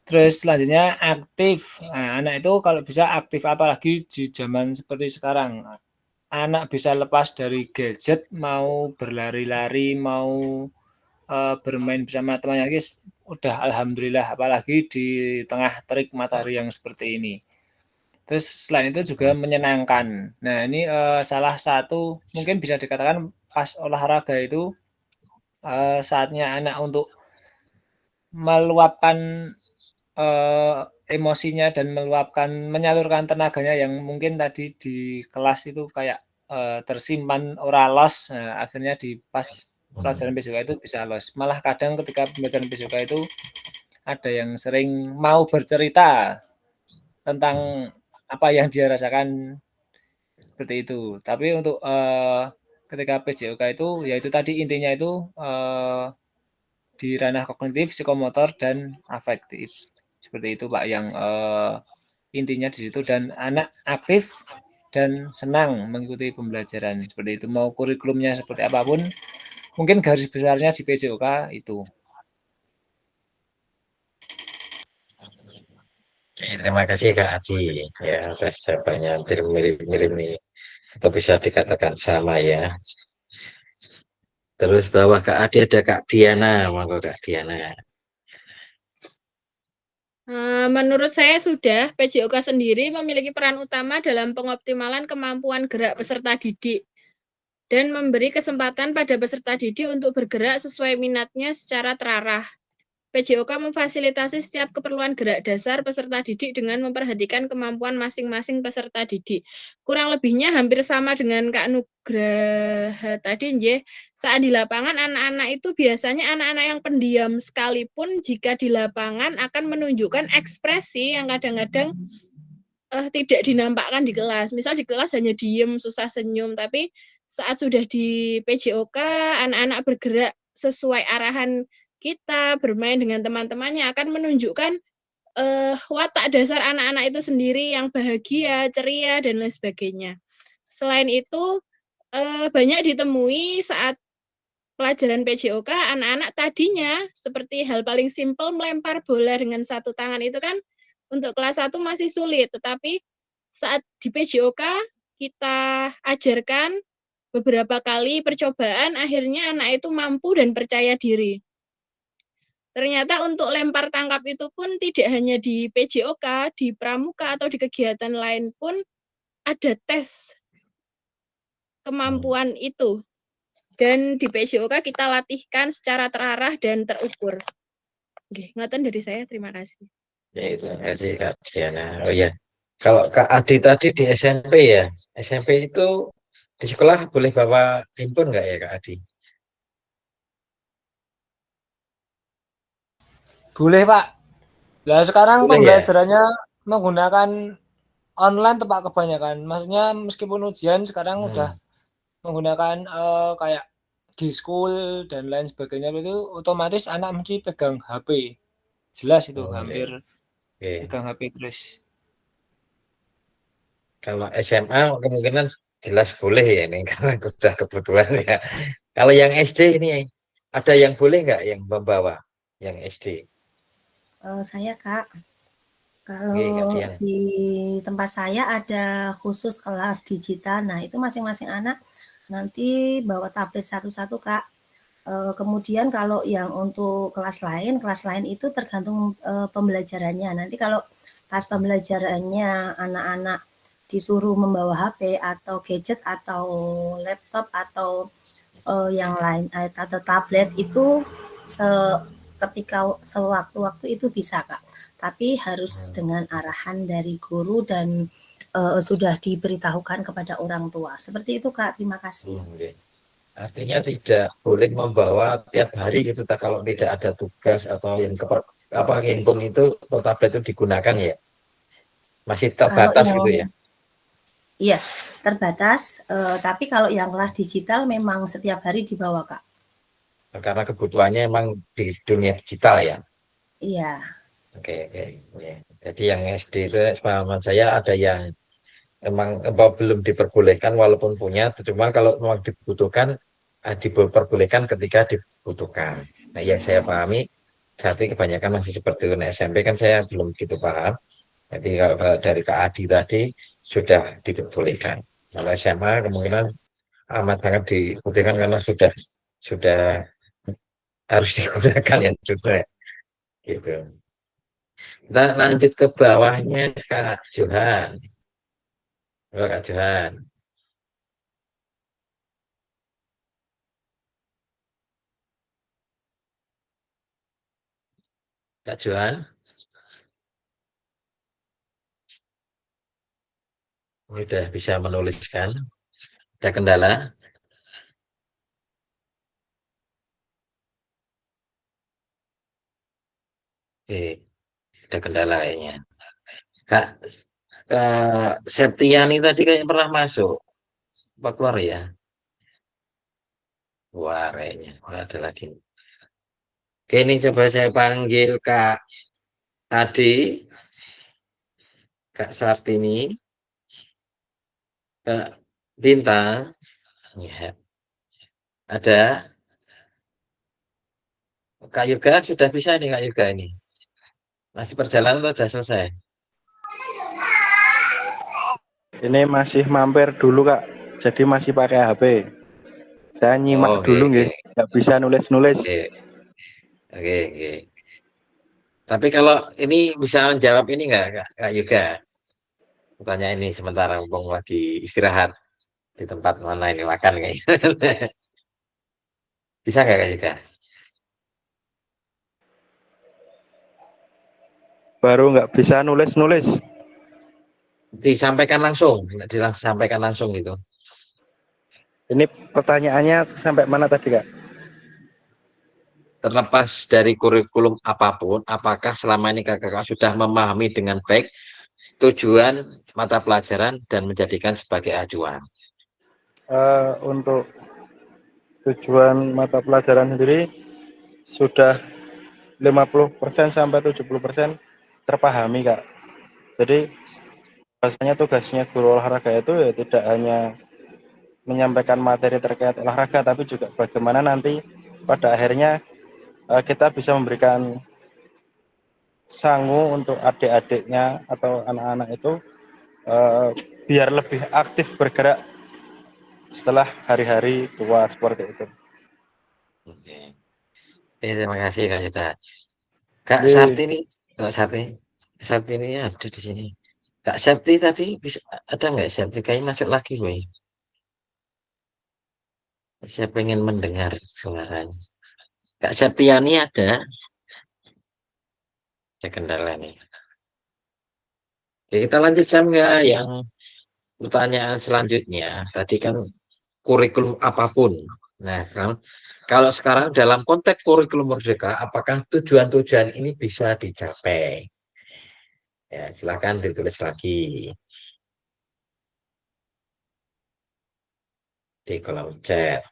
Terus selanjutnya aktif. Nah, anak itu kalau bisa aktif, apalagi di zaman seperti sekarang. Anak bisa lepas dari gadget, mau berlari-lari, mau bermain bersama temannya, udah alhamdulillah, apalagi di tengah terik matahari yang seperti ini. Terus selain itu juga menyenangkan. Nah, ini salah satu mungkin bisa dikatakan pas olahraga itu saatnya anak untuk meluapkan emosinya dan menyalurkan tenaganya yang mungkin tadi di kelas itu kayak tersimpan ora los. Nah, akhirnya di pas pelajaran PJOK itu bisa los. Malah kadang ketika pembelajaran PJOK itu ada yang sering mau bercerita tentang apa yang dia rasakan seperti itu. Tapi untuk ketika PJOK itu, yaitu tadi intinya itu di ranah kognitif, psikomotor, dan afektif. Seperti itu Pak, yang intinya di situ, dan anak aktif dan senang mengikuti pembelajaran. Seperti itu, mau kurikulumnya seperti apapun, mungkin garis besarnya di PJOK itu. Terima kasih Kak Adi ya atas jawabannya, hampir mirip-mirip nih, atau bisa dikatakan sama ya. Terus bawah Kak Adi ada Kak Diana, monggo Kak Diana. Menurut saya sudah, PJOK sendiri memiliki peran utama dalam pengoptimalan kemampuan gerak peserta didik dan memberi kesempatan pada peserta didik untuk bergerak sesuai minatnya secara terarah. PJOK memfasilitasi setiap keperluan gerak dasar peserta didik dengan memperhatikan kemampuan masing-masing peserta didik. Kurang lebihnya hampir sama dengan Kak Nugraha tadi, nggih. Saat di lapangan, anak-anak itu biasanya anak-anak yang pendiam sekalipun jika di lapangan akan menunjukkan ekspresi yang kadang-kadang tidak dinampakkan di kelas. Misal di kelas hanya diem, susah senyum, tapi saat sudah di PJOK, anak-anak bergerak sesuai arahan kita, bermain dengan teman-temannya akan menunjukkan watak dasar anak-anak itu sendiri yang bahagia, ceria, dan lain sebagainya. Selain itu, banyak ditemui saat pelajaran PJOK, anak-anak tadinya seperti hal paling simpel melempar bola dengan satu tangan itu kan untuk kelas 1 masih sulit, tetapi saat di PJOK kita ajarkan beberapa kali percobaan, akhirnya anak itu mampu dan percaya diri. Ternyata untuk lempar tangkap itu pun tidak hanya di PJOK, di pramuka atau di kegiatan lain pun ada tes kemampuan itu. Dan di PJOK kita latihkan secara terarah dan terukur. Oke, ngoten dari saya, terima kasih. Ya, terima kasih Kak Diana. Oh ya, kalau Kak Adi tadi di SMP ya, SMP itu di sekolah boleh bawa handphone nggak ya Kak Adi? Boleh Pak. Nah sekarang Boleh ya? pembelajarannya menggunakan online tuh Pak kebanyakan. Maksudnya meskipun ujian sekarang udah menggunakan kayak G-School dan lain sebagainya, itu otomatis anak mesti pegang HP. jelas itu Oh, hampir oke. pegang HP terus. Kalau SMA kemungkinan jelas boleh ya ini karena udah kebutuhan ya. Kalau yang SD ini ada yang boleh nggak yang membawa yang SD? Saya Kak, Nggak kalau dia. di tempat saya ada khusus kelas digital. Nah, itu masing-masing anak nanti bawa tablet satu-satu, Kak. Kemudian kalau yang untuk kelas lain itu tergantung pembelajarannya. Nanti kalau pas pembelajarannya anak-anak disuruh membawa HP atau gadget atau laptop atau yang lain atau tablet itu ketika sewaktu-waktu itu bisa Kak. Tapi harus dengan arahan dari guru dan sudah diberitahukan kepada orang tua. Seperti itu Kak. Terima kasih. Oke. Artinya tidak boleh membawa tiap hari gitu tak kalau tidak ada tugas atau yang apa handphone itu atau tablet itu digunakan ya. Masih Kalau terbatas yang gitu ya. iya terbatas, tapi kalau yang kelas digital memang setiap hari dibawa Kak. Karena kebutuhannya emang di dunia digital ya. Iya. Oke, oke. Oke. Jadi yang SD itu pengalaman saya ada yang emang belum diperbolehkan walaupun punya, cuma kalau memang dibutuhkan diperbolehkan ketika dibutuhkan. Nah, yang saya pahami saat ini kebanyakan masih seperti itu. Nah, SMP kan saya belum gitu paham. Jadi kalau dari Kak Adi tadi sudah diperbolehkan. Kalau SMA kemungkinan amat sangat dibutuhkan karena sudah harus digunakan ya juga gitu. Kita lanjut ke bawahnya Kak Johan. Kak Johan. Kak Johan, ini udah bisa menuliskan. Ada kendala? Oke, ada kendala kayaknya. Kak, Septiani tadi kayaknya pernah masuk. Apa keluar ya? Keluar kayaknya. Nggak ada lagi. Oke, ini coba saya panggil Kak Adi, Kak Sartini, Kak Bintang. Ya, ada. Kak Yuga sudah bisa nih Kak Yuga ini. Masih perjalanan atau sudah selesai? Ini masih mampir dulu Kak, jadi masih pakai HP. Saya nyimak Oh, oke, dulu oke. nggih, nggak bisa nulis-nulis. Oke, oke, oke. Tapi kalau ini bisa menjawab ini nggak Kak Yuga? Tanya ini sementara mumpung lagi istirahat di tempat mana ini makan kayaknya. Bisa nggak Kak Yuga? Baru nggak bisa nulis-nulis. Disampaikan langsung gitu. Ini pertanyaannya sampai mana tadi Kak? Terlepas dari kurikulum apapun, apakah selama ini kakak sudah memahami dengan baik tujuan mata pelajaran dan menjadikan sebagai acuan? Untuk tujuan mata pelajaran sendiri sudah 50% sampai 70% terpahami Kak. Jadi biasanya tugasnya guru olahraga itu ya tidak hanya menyampaikan materi terkait olahraga, tapi juga bagaimana nanti pada akhirnya kita bisa memberikan sangu untuk adik-adiknya atau anak-anak itu biar lebih aktif bergerak setelah hari-hari tua seperti itu. Oke. Terima kasih Kak Yuda. Kak Jadi Sartini, Kak Sartini, Sartini ada di sini. Kak Septi tadi bisa ada nggak Septi? Kayaknya masuk lagi gue. Saya pengen mendengar suaranya. Kak Septiani ada? Ada kendala nih. Oke, kita lanjutkan nggak yang pertanyaan selanjutnya. Tadi kan kurikulum apapun. Nah, kalau sekarang dalam konteks kurikulum merdeka, apakah tujuan-tujuan ini bisa dicapai? Ya, silakan ditulis lagi di kolom chat.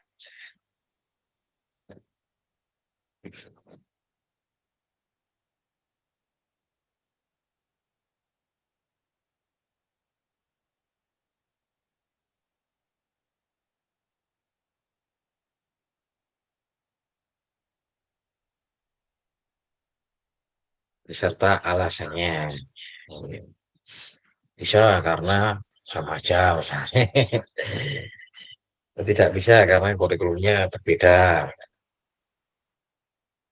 beserta alasannya. Bisa karena sama aja misalnya. Tidak bisa karena kurikulumnya berbeda.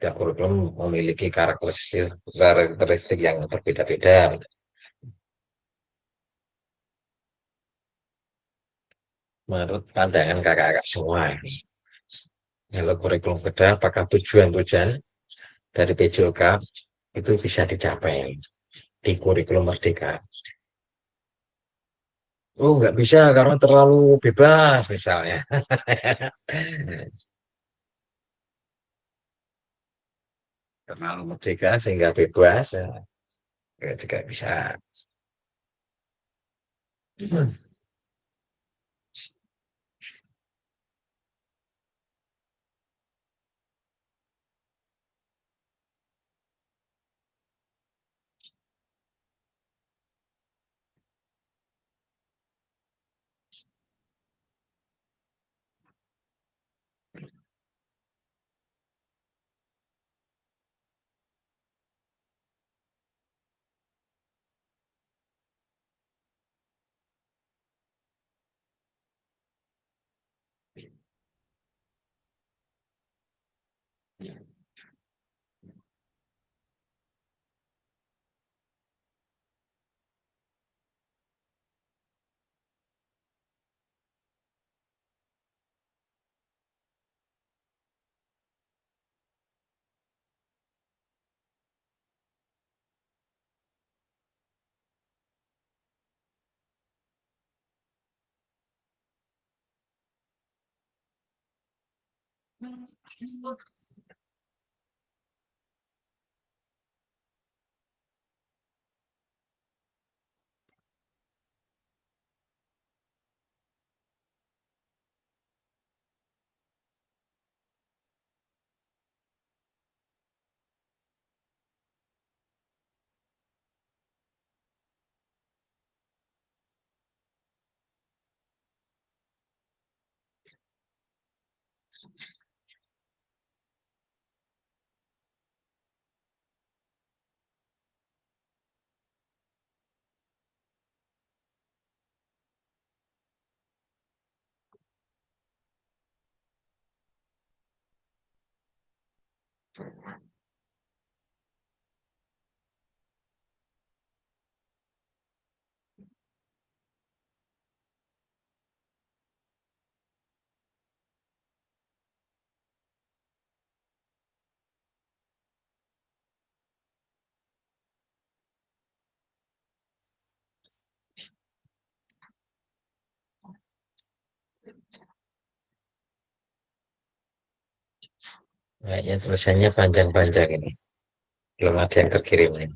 Tiap kurikulum memiliki karakteristik yang berbeda-beda. Menurut pandangan kakak-kakak semua ini. Kalau kurikulum beda, apakah tujuan-tujuan dari PJOK itu bisa dicapai di kurikulum Merdeka? Oh, nggak bisa karena terlalu bebas misalnya. Terlalu merdeka sehingga bebas, ya, juga bisa. Kayaknya tulisannya panjang-panjang ini. Belum ada yang terkirim ini.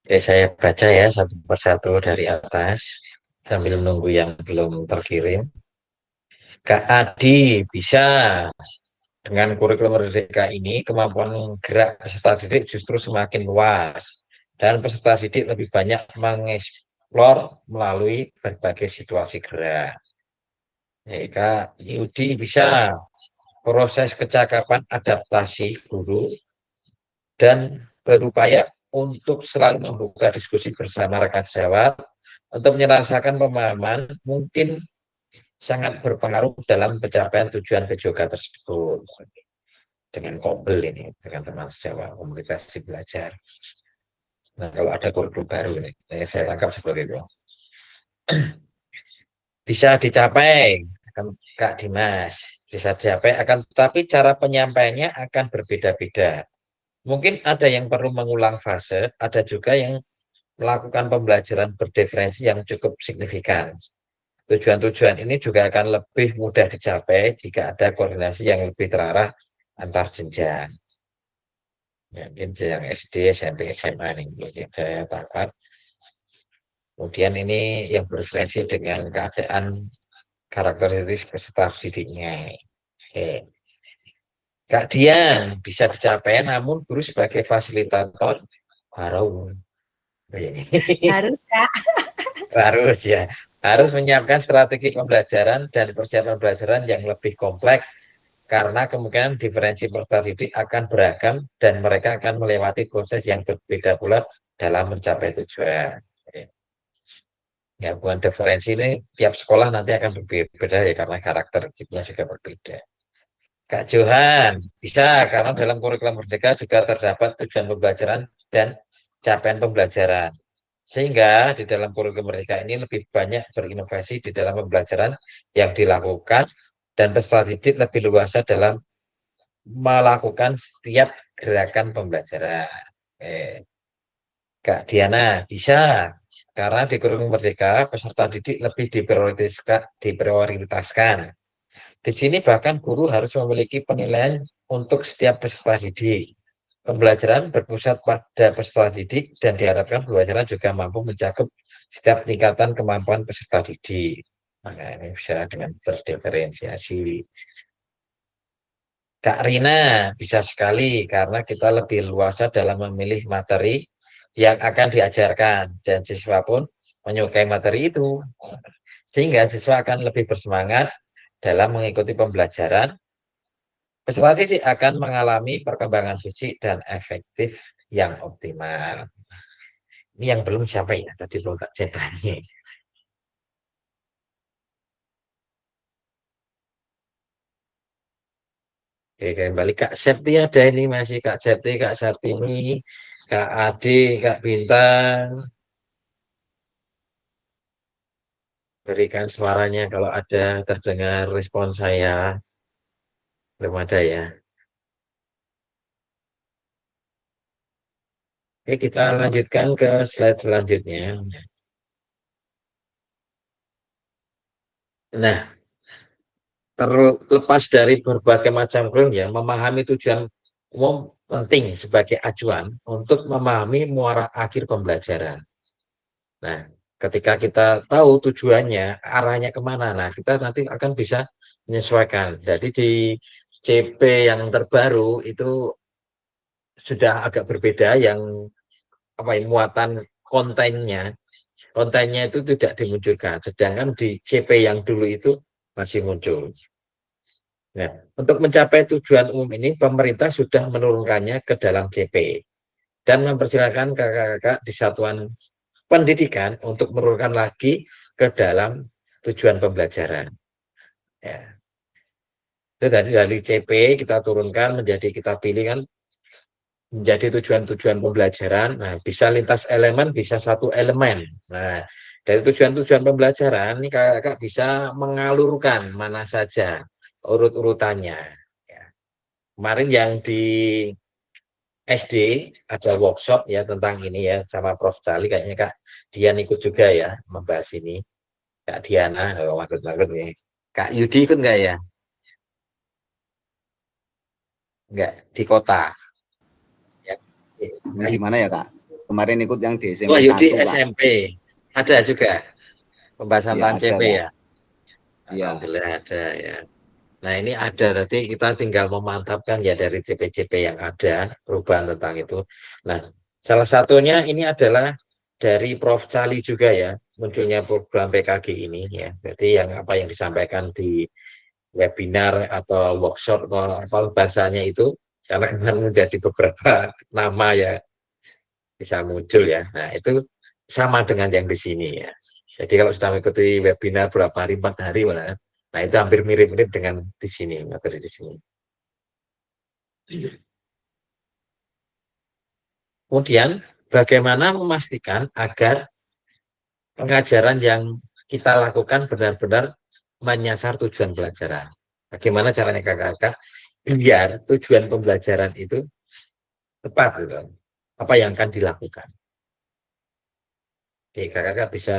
Oke, saya baca ya satu persatu dari atas sambil menunggu yang belum terkirim. Kak Adi, bisa dengan kurikulum Merdeka ini kemampuan gerak peserta didik justru semakin luas dan peserta didik lebih banyak mengeksplor melalui berbagai situasi gerak. Kak Yudi, bisa proses kecakapan adaptasi guru dan berupaya untuk selalu membuka diskusi bersama rekan sejawat untuk menyelesaikan pemahaman mungkin sangat berpengaruh dalam pencapaian tujuan PJOK tersebut. Dengan kobel ini, dengan teman sejawat, komunikasi belajar. Nah, kalau ada kurikulum baru ini, saya tangkap seperti itu. Bisa dicapai, Kak Dimas, bisa dicapai, akan tetapi cara penyampaiannya akan berbeda-beda. Mungkin ada yang perlu mengulang fase, ada juga yang melakukan pembelajaran berdiferensi yang cukup signifikan. Tujuan-tujuan ini juga akan lebih mudah dicapai jika ada koordinasi yang lebih terarah antar jenjang. Ya, mungkin jenjang SD, SMP, SMA nih, yang saya tangkap. Kemudian ini yang berreferensi dengan keadaan karakteristik peserta didiknya. Oke. Kak Dian bisa dicapai, namun guru sebagai fasilitator harus Kak. harus ya, harus menyiapkan strategi pembelajaran dan persiapan pembelajaran yang lebih kompleks karena kemungkinan diferensi peserta didik akan beragam dan mereka akan melewati proses yang berbeda pula dalam mencapai tujuan. Ya, bukan diferensi ini tiap sekolah nanti akan berbeda ya karena karakteristiknya juga berbeda. Kak Johan, bisa karena dalam kurikulum Merdeka juga terdapat tujuan pembelajaran dan capaian pembelajaran. Sehingga di dalam kurikulum Merdeka ini lebih banyak berinovasi di dalam pembelajaran yang dilakukan dan peserta didik lebih luasa dalam melakukan setiap gerakan pembelajaran. Kak Diana, bisa karena di kurikulum Merdeka peserta didik lebih diprioritaskan. Di sini bahkan guru harus memiliki penilaian untuk setiap peserta didik. Pembelajaran berpusat pada peserta didik dan diharapkan pembelajaran juga mampu mencakup setiap tingkatan kemampuan peserta didik. Maka ini bisa dengan berdiferensiasi. Kak Rina, bisa sekali karena kita lebih luasa dalam memilih materi yang akan diajarkan dan siswa pun menyukai materi itu. Sehingga siswa akan lebih bersemangat dalam mengikuti pembelajaran. Peserta didik akan mengalami perkembangan fisik dan efektif yang optimal. Ini yang belum sampai ya, tadi belum tak ceritanya. Oke, kembali Kak Septi ada ini masih Kak Septi, Kak Sartini, Kak Ade, Kak Bintang. Berikan suaranya kalau ada terdengar respon saya. Belum ada ya. Oke, kita lanjutkan ke slide selanjutnya. Nah, terlepas dari berbagai macam kurikulum ya, memahami tujuan umum penting sebagai acuan untuk memahami muara akhir pembelajaran. Nah, ketika kita tahu tujuannya, arahnya kemana, nah kita nanti akan bisa menyesuaikan. Jadi di CP yang terbaru itu sudah agak berbeda, yang muatan kontennya itu tidak dimunculkan, sedangkan di CP yang dulu itu masih muncul. Nah, untuk mencapai tujuan umum ini, pemerintah sudah menurunkannya ke dalam CP dan mempersilahkan kakak-kakak di satuan pendidikan untuk menurunkan lagi ke dalam tujuan pembelajaran. Ya. Itu tadi dari CP kita turunkan menjadi, kita pilih kan menjadi tujuan-tujuan pembelajaran. Nah, bisa lintas elemen, bisa satu elemen. Nah, dari tujuan-tujuan pembelajaran ini kakak bisa mengalurkan mana saja urut-urutannya. Ya. Kemarin yang di SD ada workshop ya tentang ini ya sama Prof. Cali, kayaknya Kak Dian ikut juga ya membahas ini. Kak Diana, makut-makut nih. Kak Yudi ikut nggak ya? Enggak, di kota. Ya. Di mana ya Kak? Kemarin ikut yang di SMP Oh, Yudi 1 Pak. SMP. Ada juga pembahasan Ya, tentang CP Kak. ya? Iya. Alhamdulillah ada ya. Nah, ini ada, nanti kita tinggal memantapkan ya dari CP-CP yang ada, perubahan tentang itu. Nah, salah satunya ini adalah dari Prof. Cali juga ya, munculnya program PKG ini ya. Jadi yang apa yang disampaikan di webinar atau workshop atau apa bahasanya itu, karena akan menjadi beberapa nama ya. bisa muncul ya. Nah, itu sama dengan yang di sini ya. Jadi kalau sudah mengikuti webinar berapa hari, 4 hari malah. Nah, itu hampir mirip-mirip dengan di sini, materi di sini. Kemudian, bagaimana memastikan agar pengajaran yang kita lakukan benar-benar menyasar tujuan pelajaran. Bagaimana caranya kakak-kakak biar tujuan pembelajaran itu tepat gitu. Apa yang akan dilakukan? Oke, kakak-kakak bisa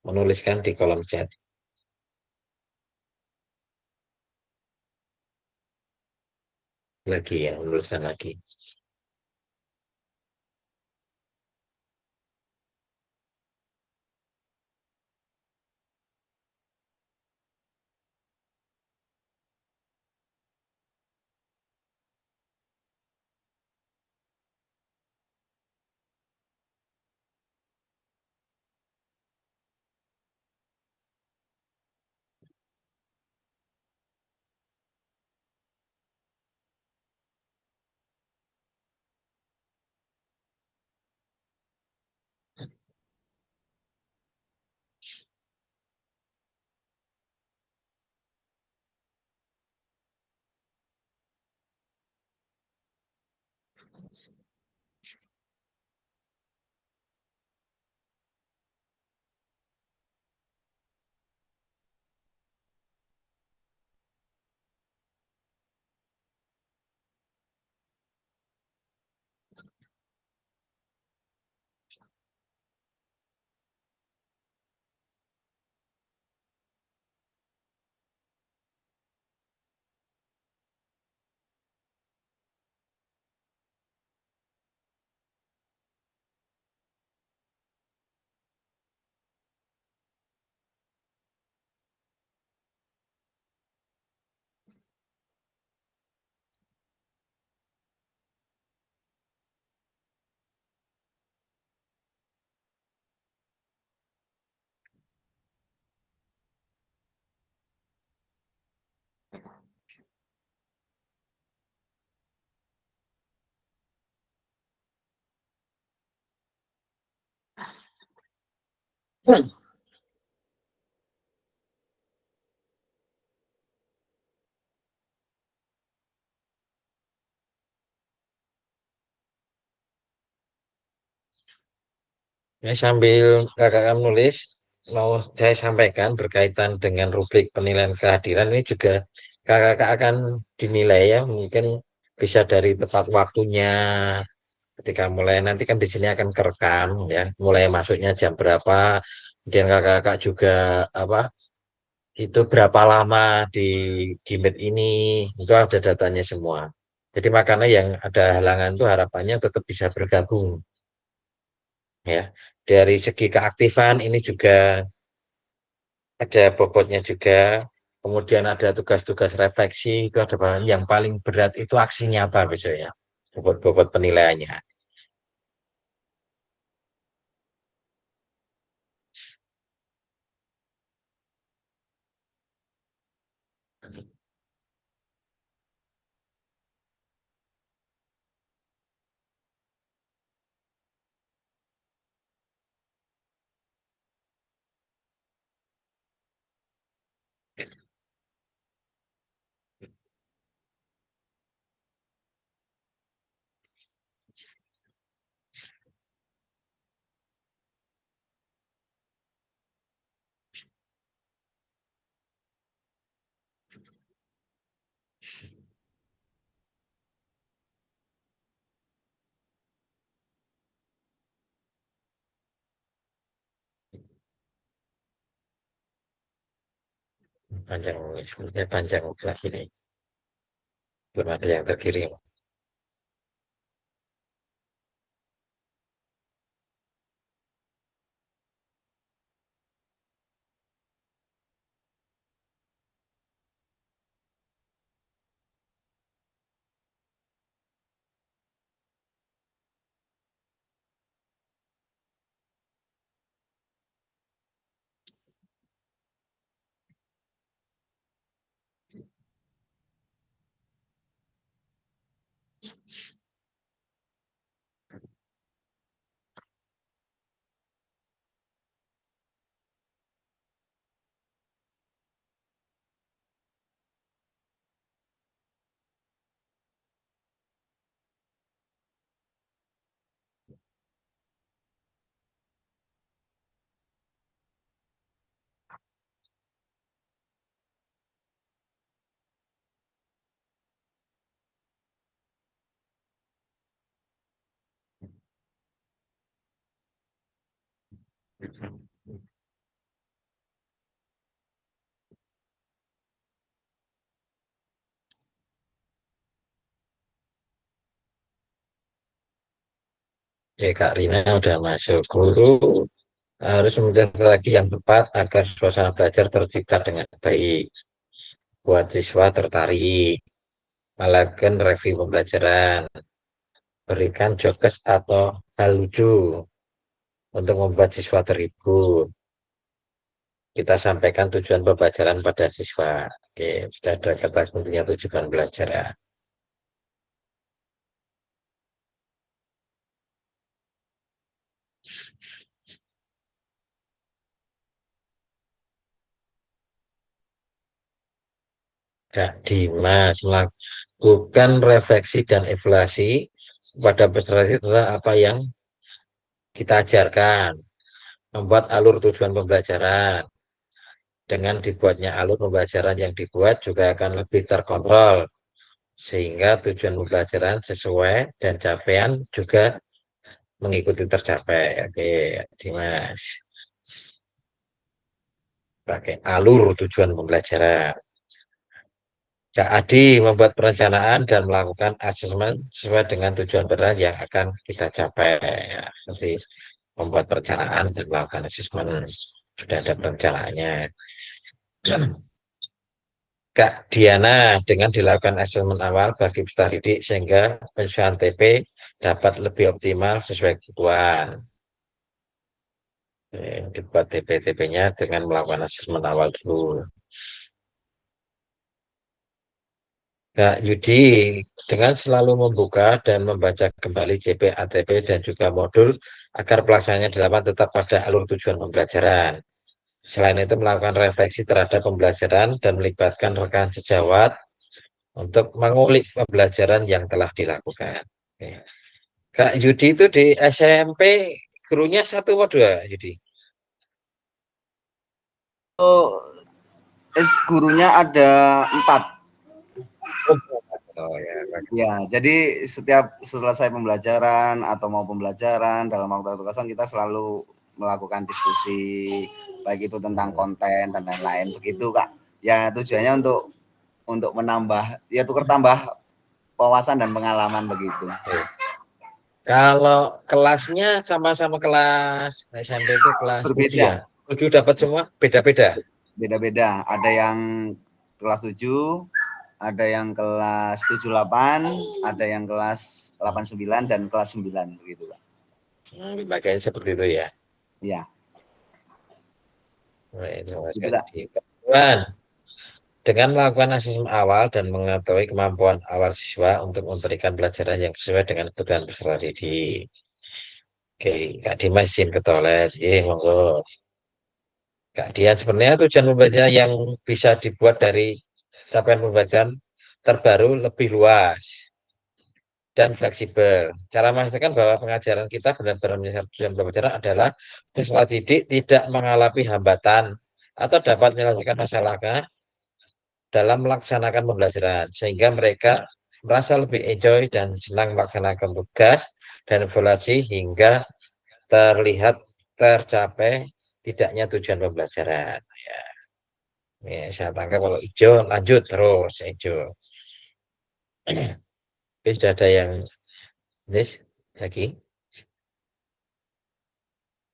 menuliskan di kolom chat. Lagi ya, menuliskan lagi. Ya, sambil kakak menulis, mau saya sampaikan berkaitan dengan rubrik penilaian kehadiran ini juga kakak akan dinilai ya, mungkin bisa dari tepat waktunya, ketika mulai nanti kan di sini akan kerekam ya, mulai masuknya jam berapa, kemudian kakak juga apa itu berapa lama di Meet ini, itu ada datanya semua. Jadi makanya yang ada halangan itu harapannya tetap bisa bergabung ya. Dari segi keaktifan ini juga ada bobotnya juga. Kemudian ada tugas-tugas refleksi, itu ada bahan yang paling berat itu aksi nyata biasanya. Bobot-bobot penilaiannya. Panjang, sebenarnya panjang lagi nih. Belum ada yang terkirim. Oke, Kak Rina udah masuk. Guru harus memilih strategi yang tepat agar suasana belajar tercipta dengan baik. Buat siswa tertarik, melakukan review pembelajaran, berikan jokes atau hal lucu untuk membuat siswa terhibur. Kita sampaikan tujuan pembelajaran pada siswa. Oke, sudah ada kata kuncinya tujuan belajar. Kak Dimas melakukan refleksi dan evaluasi pada peserta adalah apa yang kita ajarkan, membuat alur tujuan pembelajaran. Dengan dibuatnya alur pembelajaran yang dibuat juga akan lebih terkontrol, sehingga tujuan pembelajaran sesuai dan capaian juga mengikuti tercapai. Oke, Dimas. Pakai alur tujuan pembelajaran. Kak Adi membuat perencanaan dan melakukan asesmen sesuai dengan tujuan berat yang akan kita capai. Ya, nanti membuat perencanaan dan melakukan asesmen. Sudah ada perencanaannya. Kak Diana dengan dilakukan asesmen awal bagi peserta didik sehingga penyusunan TP dapat lebih optimal sesuai kebutuhan. Dibuat TP-TP-nya dengan melakukan asesmen awal dulu. Kak Yudi dengan selalu membuka dan membaca kembali CP, ATP, dan juga modul agar pelaksanaannya dilakukan tetap pada alur tujuan pembelajaran. Selain itu melakukan refleksi terhadap pembelajaran dan melibatkan rekan sejawat untuk mengulik pembelajaran yang telah dilakukan. Oke. Kak Yudi itu di SMP gurunya 1 atau 2, Yudi? Oh, gurunya ada 4. Oh ya, Ya, jadi setiap selesai pembelajaran atau mau pembelajaran dalam waktu kosong kita selalu melakukan diskusi, baik itu tentang konten dan lain-lain begitu, Kak. Ya tujuannya untuk menambah, ya tukar tambah wawasan dan pengalaman begitu. Kalau kelasnya sama-sama kelas SMP itu kelas 7 Berbeda. ya? 7 dapat semua, beda-beda? Beda-beda. Ada yang kelas 7, ada yang kelas 78, ada yang kelas 89 dan kelas 9 begitu, Pak. Bagian seperti itu ya. Iya. Dengan melakukan asesmen awal dan mengetahui kemampuan awal siswa untuk memberikan pelajaran yang sesuai dengan kebutuhan peserta didik. Oke, Kak Dimas izin ke toilet. Monggo. Kak Dian, sebenarnya tujuan pembelajaran yang bisa dibuat dari capaian pembelajaran terbaru lebih luas dan fleksibel. Cara memastikan bahwa pengajaran kita benar-benar menyelesaikan tujuan pembelajaran adalah peserta didik tidak mengalami hambatan atau dapat menyelesaikan masalahnya dalam melaksanakan pembelajaran, sehingga mereka merasa lebih enjoy dan senang melaksanakan tugas dan evaluasi hingga terlihat tercapai tidaknya tujuan pembelajaran. Ya, saya tangkap kalau hijau lanjut terus hijau. Oke, sudah ada yang lagi.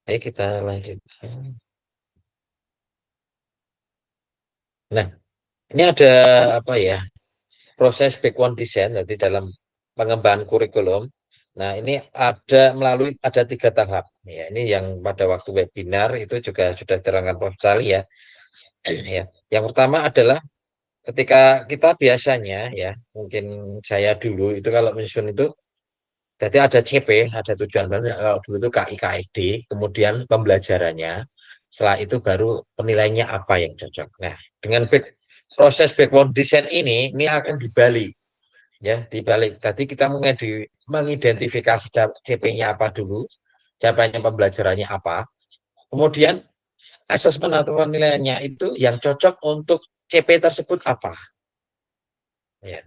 Ayo kita lanjut. Nah, ini ada apa ya? Proses background design nanti dalam pengembangan kurikulum. Nah, ini ada 3 tahap. Ya, ini yang pada waktu webinar itu juga sudah diterangkan Prof. Sali ya. Ya. Yang pertama adalah ketika kita biasanya ya, mungkin saya dulu itu kalau menyusun itu jadi ada CP, ada tujuan kalau dulu itu KIKID, kemudian pembelajarannya, setelah itu baru penilaiannya apa yang cocok. Nah, dengan proses background design ini akan dibalik. Ya, dibalik. Tadi kita mengidentifikasi CP-nya apa dulu, capaiannya pembelajarannya apa, kemudian asesmen atau penilaiannya itu yang cocok untuk CP tersebut apa. Ya.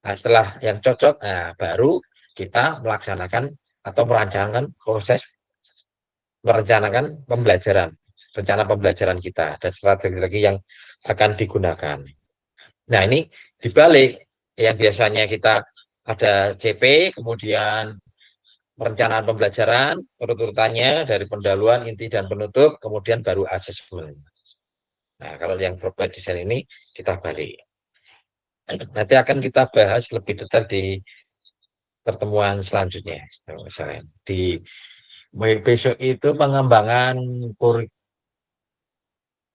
Nah, setelah yang cocok, baru kita melaksanakan atau merancangkan proses merencanakan pembelajaran, rencana pembelajaran kita dan strategi yang akan digunakan. Nah, ini dibalik yang biasanya kita ada CP, kemudian perencanaan pembelajaran, urut-urutannya dari pendahuluan, inti, dan penutup, kemudian baru asesmen. Nah, kalau yang program desain ini kita balik. Nanti akan kita bahas lebih detail di pertemuan selanjutnya. Misalnya di besok itu pengembangan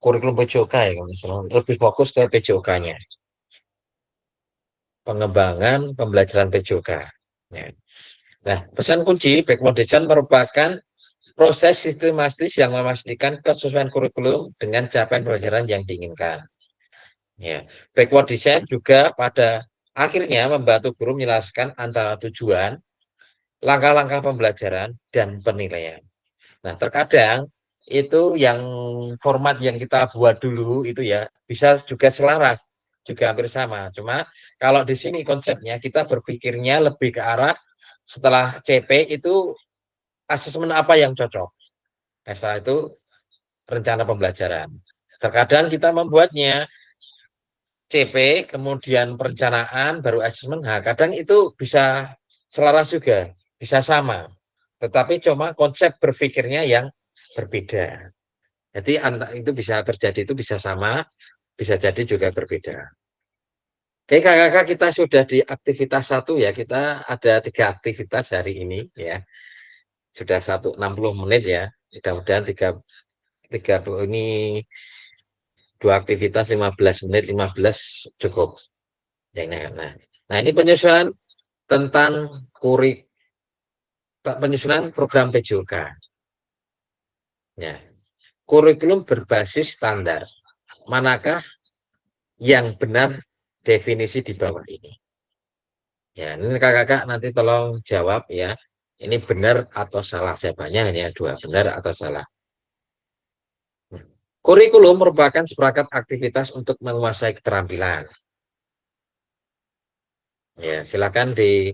kurikulum PJOK ya, misalnya lebih fokus ke PJOK-nya. Pengembangan pembelajaran PJOK. Ya. Nah, pesan kunci backward design merupakan proses sistematis yang memastikan kesesuaian kurikulum dengan capaian pembelajaran yang diinginkan. Ya, backward design juga pada akhirnya membantu guru menjelaskan antara tujuan, langkah-langkah pembelajaran, dan penilaian. Nah, terkadang itu yang format yang kita buat dulu itu ya bisa juga selaras, juga hampir sama. Cuma kalau di sini konsepnya kita berpikirnya lebih ke arah setelah CP itu asesmen apa yang cocok. Nah, setelah itu rencana pembelajaran. Terkadang kita membuatnya CP, kemudian perencanaan, baru asesmen. Nah, kadang itu bisa selaras juga, bisa sama. Tetapi cuma konsep berpikirnya yang berbeda. Jadi itu bisa terjadi, itu bisa sama, bisa jadi juga berbeda. Oke, kakak-kakak, kita sudah di aktivitas 1 ya. Kita ada 3 aktivitas hari ini ya. Sudah 60 menit ya. Mudah-mudahan 30 ini 2 aktivitas 15 menit, 15 cukup. Nah, ini penyusunan tentang penyusunan program PJOK. Ya. Kurikulum berbasis standar. Manakah yang benar definisi di bawah ini? Ya, ini kakak-kakak nanti tolong jawab ya. Ini benar atau salah? Jawabannya hanya 2, benar atau salah. Kurikulum merupakan seperangkat aktivitas untuk menguasai keterampilan. Ya, silakan di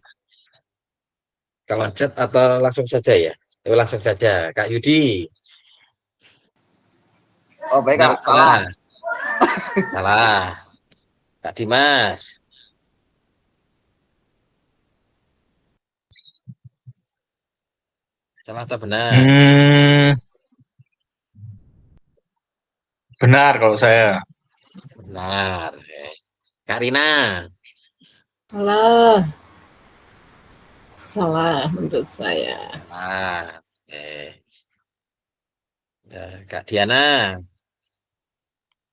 kalau chat atau langsung saja ya. Langsung saja, Kak Yudi. Oh baik Kak, Salah. Salah. Kak Dimas. Salah atau benar? Benar kalau saya. Benar. Kak Rina. Salah. Salah menurut saya. Salah. Kak Diana.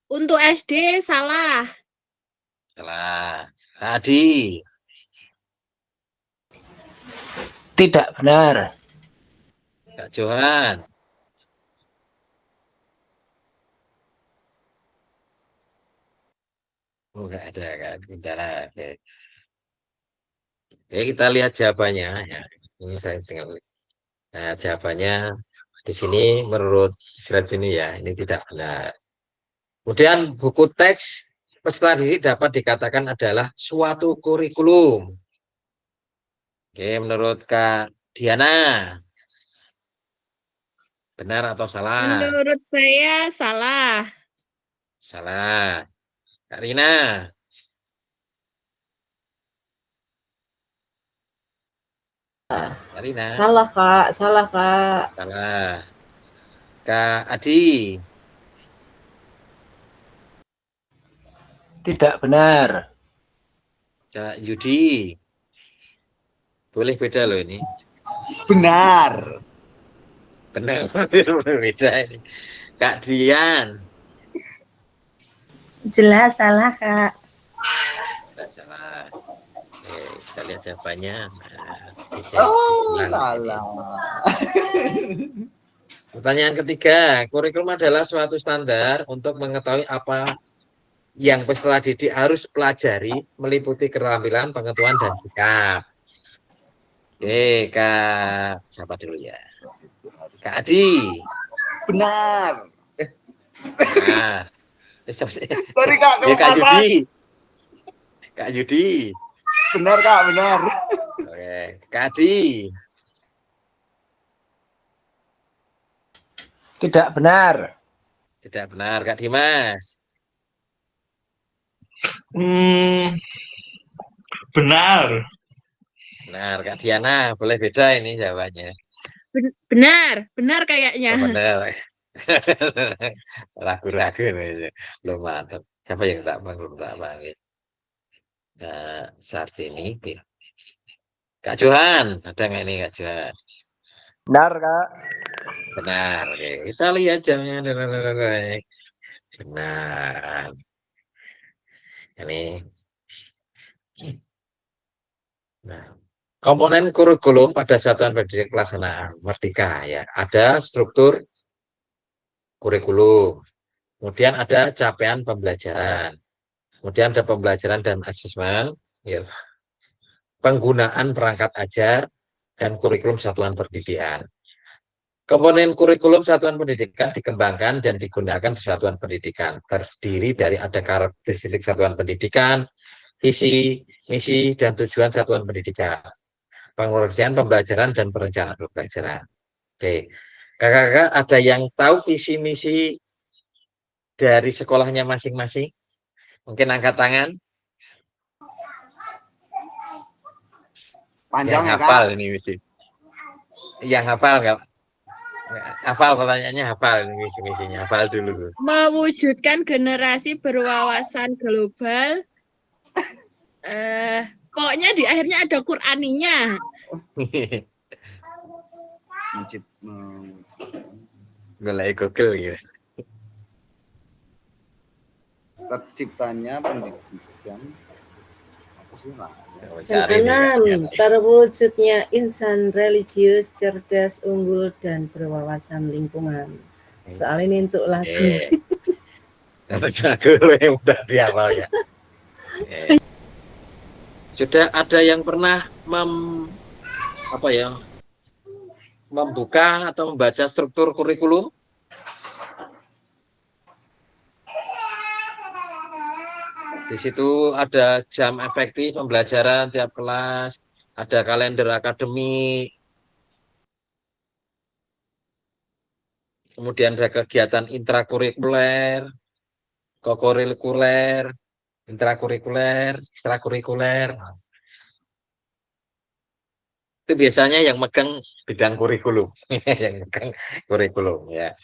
Untuk SD salah. Salah. Kak Adi. Tidak benar. Kak Johan. Oh, enggak ada, Kak. Tidak. Oke, kita lihat jawabannya. Ya, ini saya tinggal. Nah, jawabannya di sini menurut slide sini ya, ini tidak benar. Kemudian buku teks peserta didik dapat dikatakan adalah suatu kurikulum. Oke, menurut Kak Diana, benar atau salah? Menurut saya salah. Salah. Kak Rina. Kak Rina. Salah Kak, salah Kak. Salah. Kak Adi. Tidak benar. Kak Yudi. Boleh beda loh ini. benar. Benar, beda ini. Kak Dian. Jelas salah, Kak. Tidak salah. Oke, kita lihat jawabannya. Nah, Oh salah. Pertanyaan ketiga, kurikulum adalah suatu standar untuk mengetahui apa yang peserta didik harus pelajari meliputi keterampilan, pengetahuan, dan sikap. Oke, Kak, siapa dulu ya? Kak Adi. Benar. Nah, Sorry Kak, ya, Kak Yudi. Kak Yudi. Benar Kak, benar. Oke, Kak Adi. Tidak benar. Tidak benar, Kak Dimas. Benar. Benar, Kak Diana. Boleh beda ini jawabannya. Benar kayaknya. Oh, benar. Ragu-ragu nih. Belum mantap. Siapa yang tak belum tak panggil? Nah, saat ini Kak Johan, ada nggak ini Kak Johan? Benar, Kak. Benar. Oke. Kita lihat jamnya. Benar. Ini. Nah, komponen kurikulum pada satuan pendidikan pelaksanaan Merdeka ya. Ada struktur kurikulum. Kemudian ada capaian pembelajaran. Kemudian ada pembelajaran dan asesmen, ya. Penggunaan perangkat ajar, dan kurikulum satuan pendidikan. Komponen kurikulum satuan pendidikan dikembangkan dan digunakan di satuan pendidikan. Terdiri dari ada karakteristik satuan pendidikan, visi, misi, dan tujuan satuan pendidikan. Pengerjaan pembelajaran dan perencanaan pembelajaran. Oke, kakak-kakak ada yang tahu visi misi dari sekolahnya masing-masing? Mungkin angkat tangan. Panjang Yang ya, hafal Kak? ini misi. Yang hafal nggak? Hafal pertanyaannya, hafal ini misi-misinya. Hafal dulu. Mewujudkan generasi berwawasan global. Pokoknya di akhirnya ada Qur'aninya. Mulai Google gitu. Terciptanya pendidikan. Keenam, terwujudnya insan religius, cerdas, unggul, dan berwawasan lingkungan. Soal ini untuk lagu. Lagu yang udah dihafal ya. Sudah ada yang pernah membuka atau membaca struktur kurikulum? Di situ ada jam efektif pembelajaran tiap kelas, ada kalender akademik, kemudian ada kegiatan intrakurikuler, kokurikuler, intrakurikuler, ekstrakurikuler. Itu biasanya yang megang bidang kurikulum, yang megang kurikulum ya,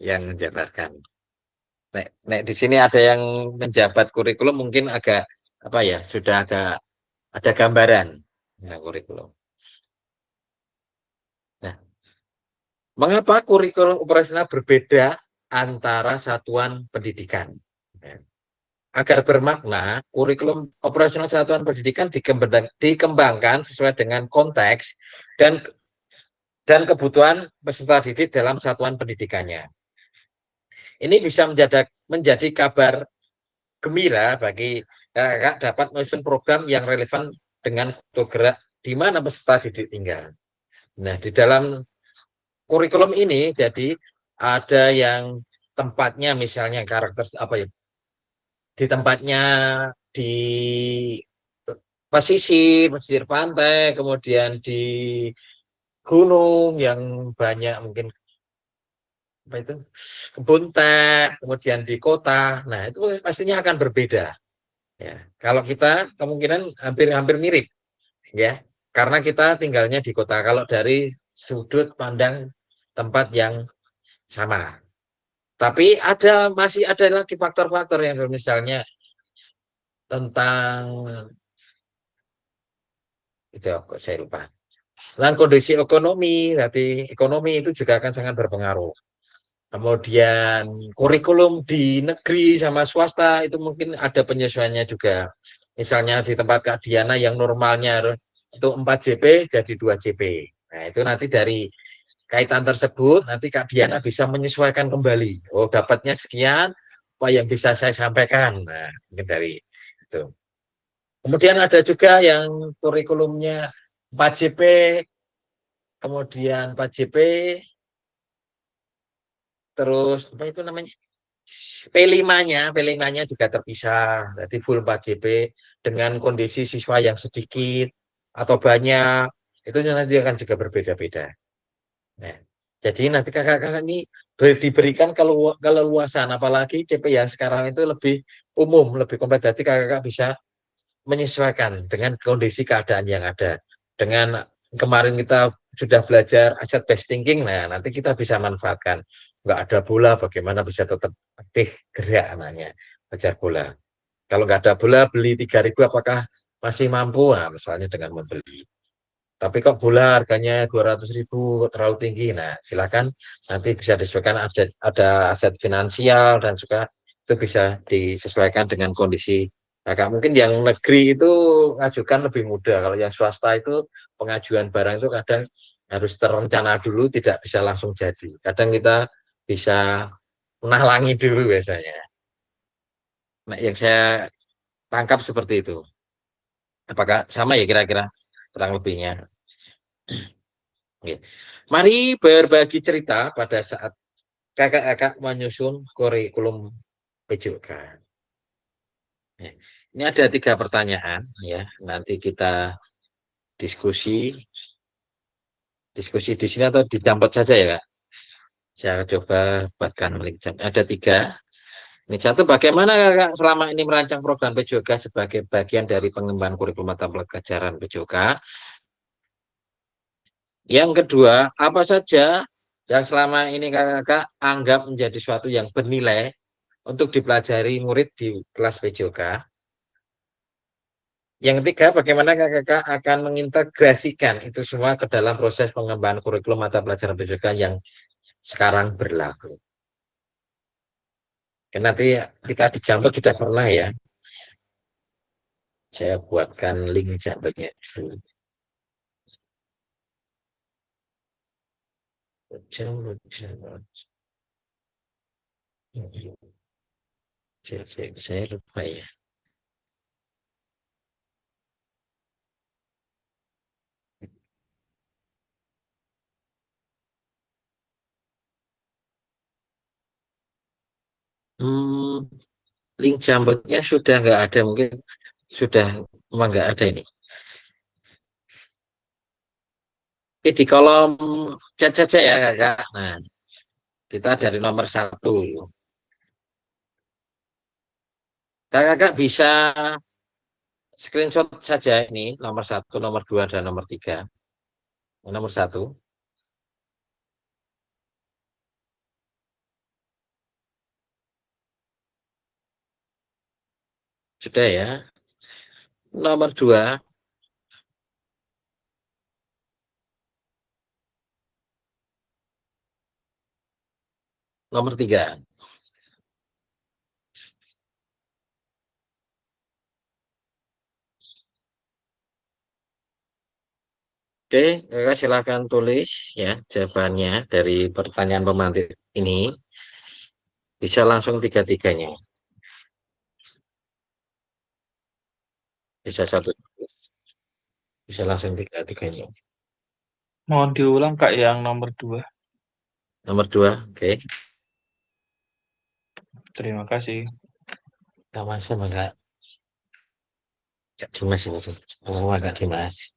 yang menjabarkan. Nek di sini ada yang menjabat kurikulum mungkin agak sudah agak ada gambaran ya, kurikulum. Nah, mengapa kurikulum operasional berbeda antara satuan pendidikan? Agar bermakna, kurikulum operasional satuan pendidikan dikembangkan sesuai dengan konteks dan kebutuhan peserta didik dalam satuan pendidikannya. Ini bisa menjadi kabar gembira bagi kakak dapat menyusun program yang relevan dengan kultur gerak di mana peserta didik tinggal. Nah, di dalam kurikulum ini jadi ada yang tempatnya misalnya di tempatnya di pesisir pantai, kemudian di gunung yang banyak mungkin kebun teh, kemudian di kota. Nah, itu pastinya akan berbeda. Ya, kalau kita kemungkinan hampir mirip, ya, karena kita tinggalnya di kota. Kalau dari sudut pandang tempat yang sama, tapi masih ada lagi faktor-faktor yang misalnya tentang itu kok saya lupa. Tentang kondisi ekonomi, berarti ekonomi itu juga akan sangat berpengaruh. Kemudian kurikulum di negeri sama swasta itu mungkin ada penyesuaiannya juga. Misalnya di tempat Kak Diana yang normalnya itu 4 JP jadi 2 JP. Nah, itu nanti dari kaitan tersebut nanti Kak Diana bisa menyesuaikan kembali. Oh, dapatnya sekian, apa yang bisa saya sampaikan. Nah, mungkin dari itu. Kemudian ada juga yang kurikulumnya 4 JP, kemudian 4 JP, terus apa itu namanya? P5-nya juga terpisah, berarti full 4 JP dengan kondisi siswa yang sedikit atau banyak, itu nanti akan juga berbeda-beda. Nah, jadi nanti kakak-kakak ini diberikan keleluasan, apalagi CP yang sekarang itu lebih umum, lebih kompetitif, kakak bisa menyesuaikan dengan kondisi keadaan yang ada. Dengan kemarin kita sudah belajar asset based thinking, nah nanti kita bisa manfaatkan. Nggak ada bola, bagaimana bisa tetap aktif gerak anaknya, belajar bola. Kalau nggak ada bola, beli 3.000 apakah masih mampu? Nah, misalnya dengan membeli. Tapi kok bola harganya 200.000 terlalu tinggi. Nah, silakan nanti bisa disesuaikan, ada aset finansial dan juga itu bisa disesuaikan dengan kondisi kakak. Mungkin yang negeri itu ngajukan lebih mudah. Kalau yang swasta itu pengajuan barang itu kadang harus terencana dulu, tidak bisa langsung jadi. Kadang kita bisa menalangi dulu biasanya. Nah, yang saya tangkap seperti itu. Apakah sama ya kira-kira kurang lebihnya? Oke. Mari berbagi cerita pada saat kakak-kakak menyusun kurikulum PJOK. Ya. Ini ada 3 pertanyaan ya. Nanti kita diskusi di sini atau dicampur saja ya, Kak. Saya coba buatkan link. Ada 3. Ini satu, bagaimana kakak selama ini merancang program PJOK sebagai bagian dari pengembangan kurikulum mata pelajaran PJOK? Yang kedua, apa saja yang selama ini kakak anggap menjadi suatu yang bernilai untuk dipelajari murid di kelas PJOK? Yang ketiga, bagaimana kakak akan mengintegrasikan itu semua ke dalam proses pengembangan kurikulum mata pelajaran PJOK yang sekarang berlaku? Nanti kita di Jambat sudah pernah ya. Saya buatkan link Jambatnya dulu. Saya lupa ya. Link Jambatnya sudah nggak ada, mungkin sudah memang nggak ada ini. Di kolom chat saja ya kakak. Nah, kita dari nomor 1. Kakak bisa screenshot saja ini nomor 1, nomor 2, dan nomor 3. Nomor 1. Sudah ya. Nomor 2. Nomor 3. Oke, kakak silakan tulis ya jawabannya dari pertanyaan pemantik ini. Bisa langsung 3-3-nya. Bisa 1. Bisa langsung 3-3-nya. Mohon diulang Kak yang nomor 2. Nomor 2, oke. Terima kasih. Sama-sama Kak. Kak Dimas ini. Oh, Kak Dimas.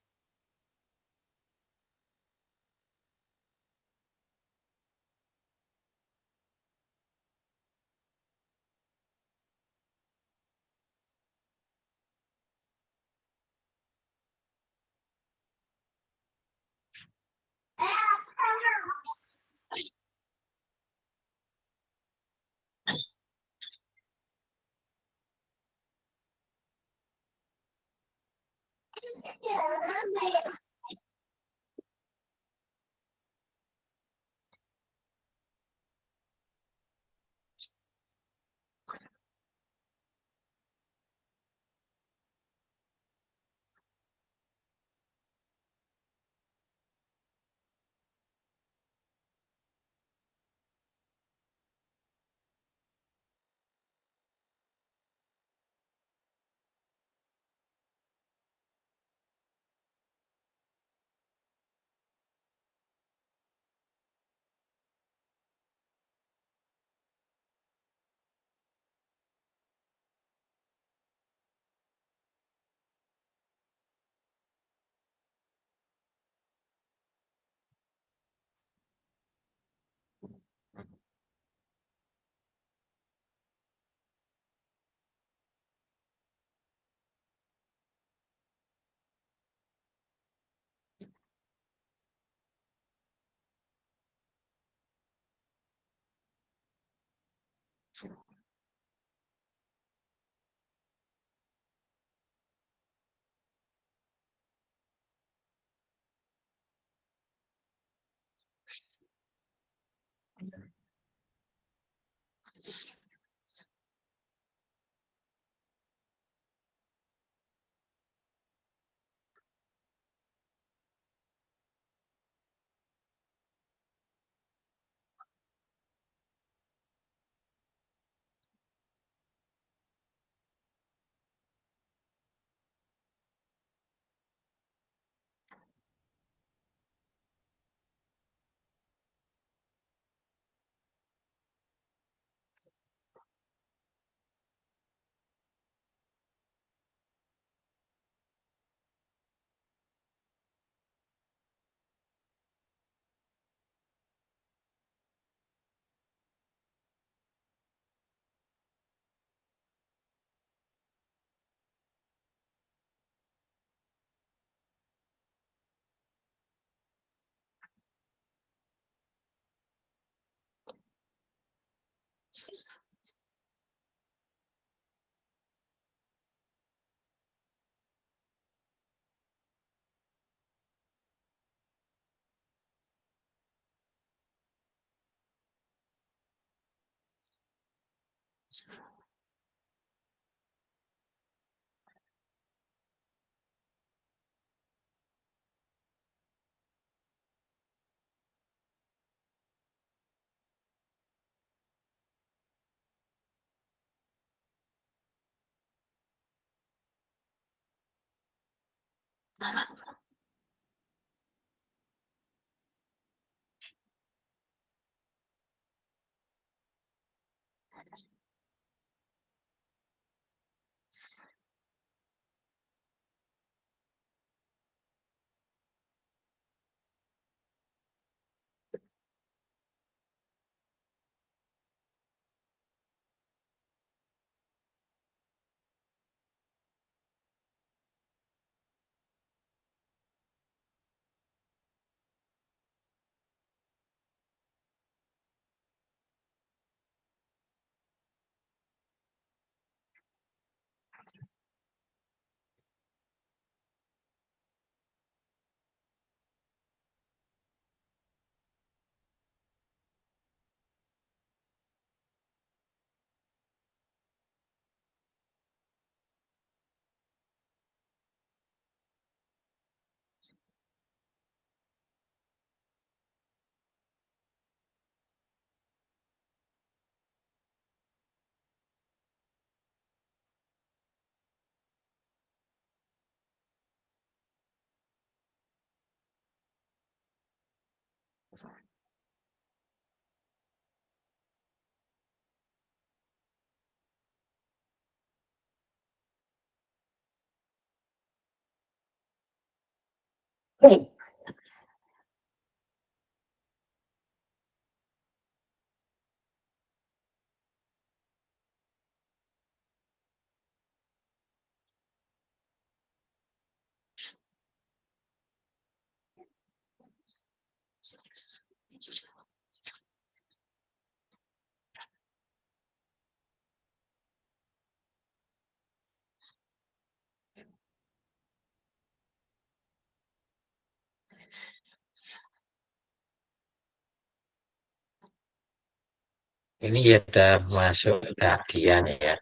Ini ya udah masuk Kak Dian ya.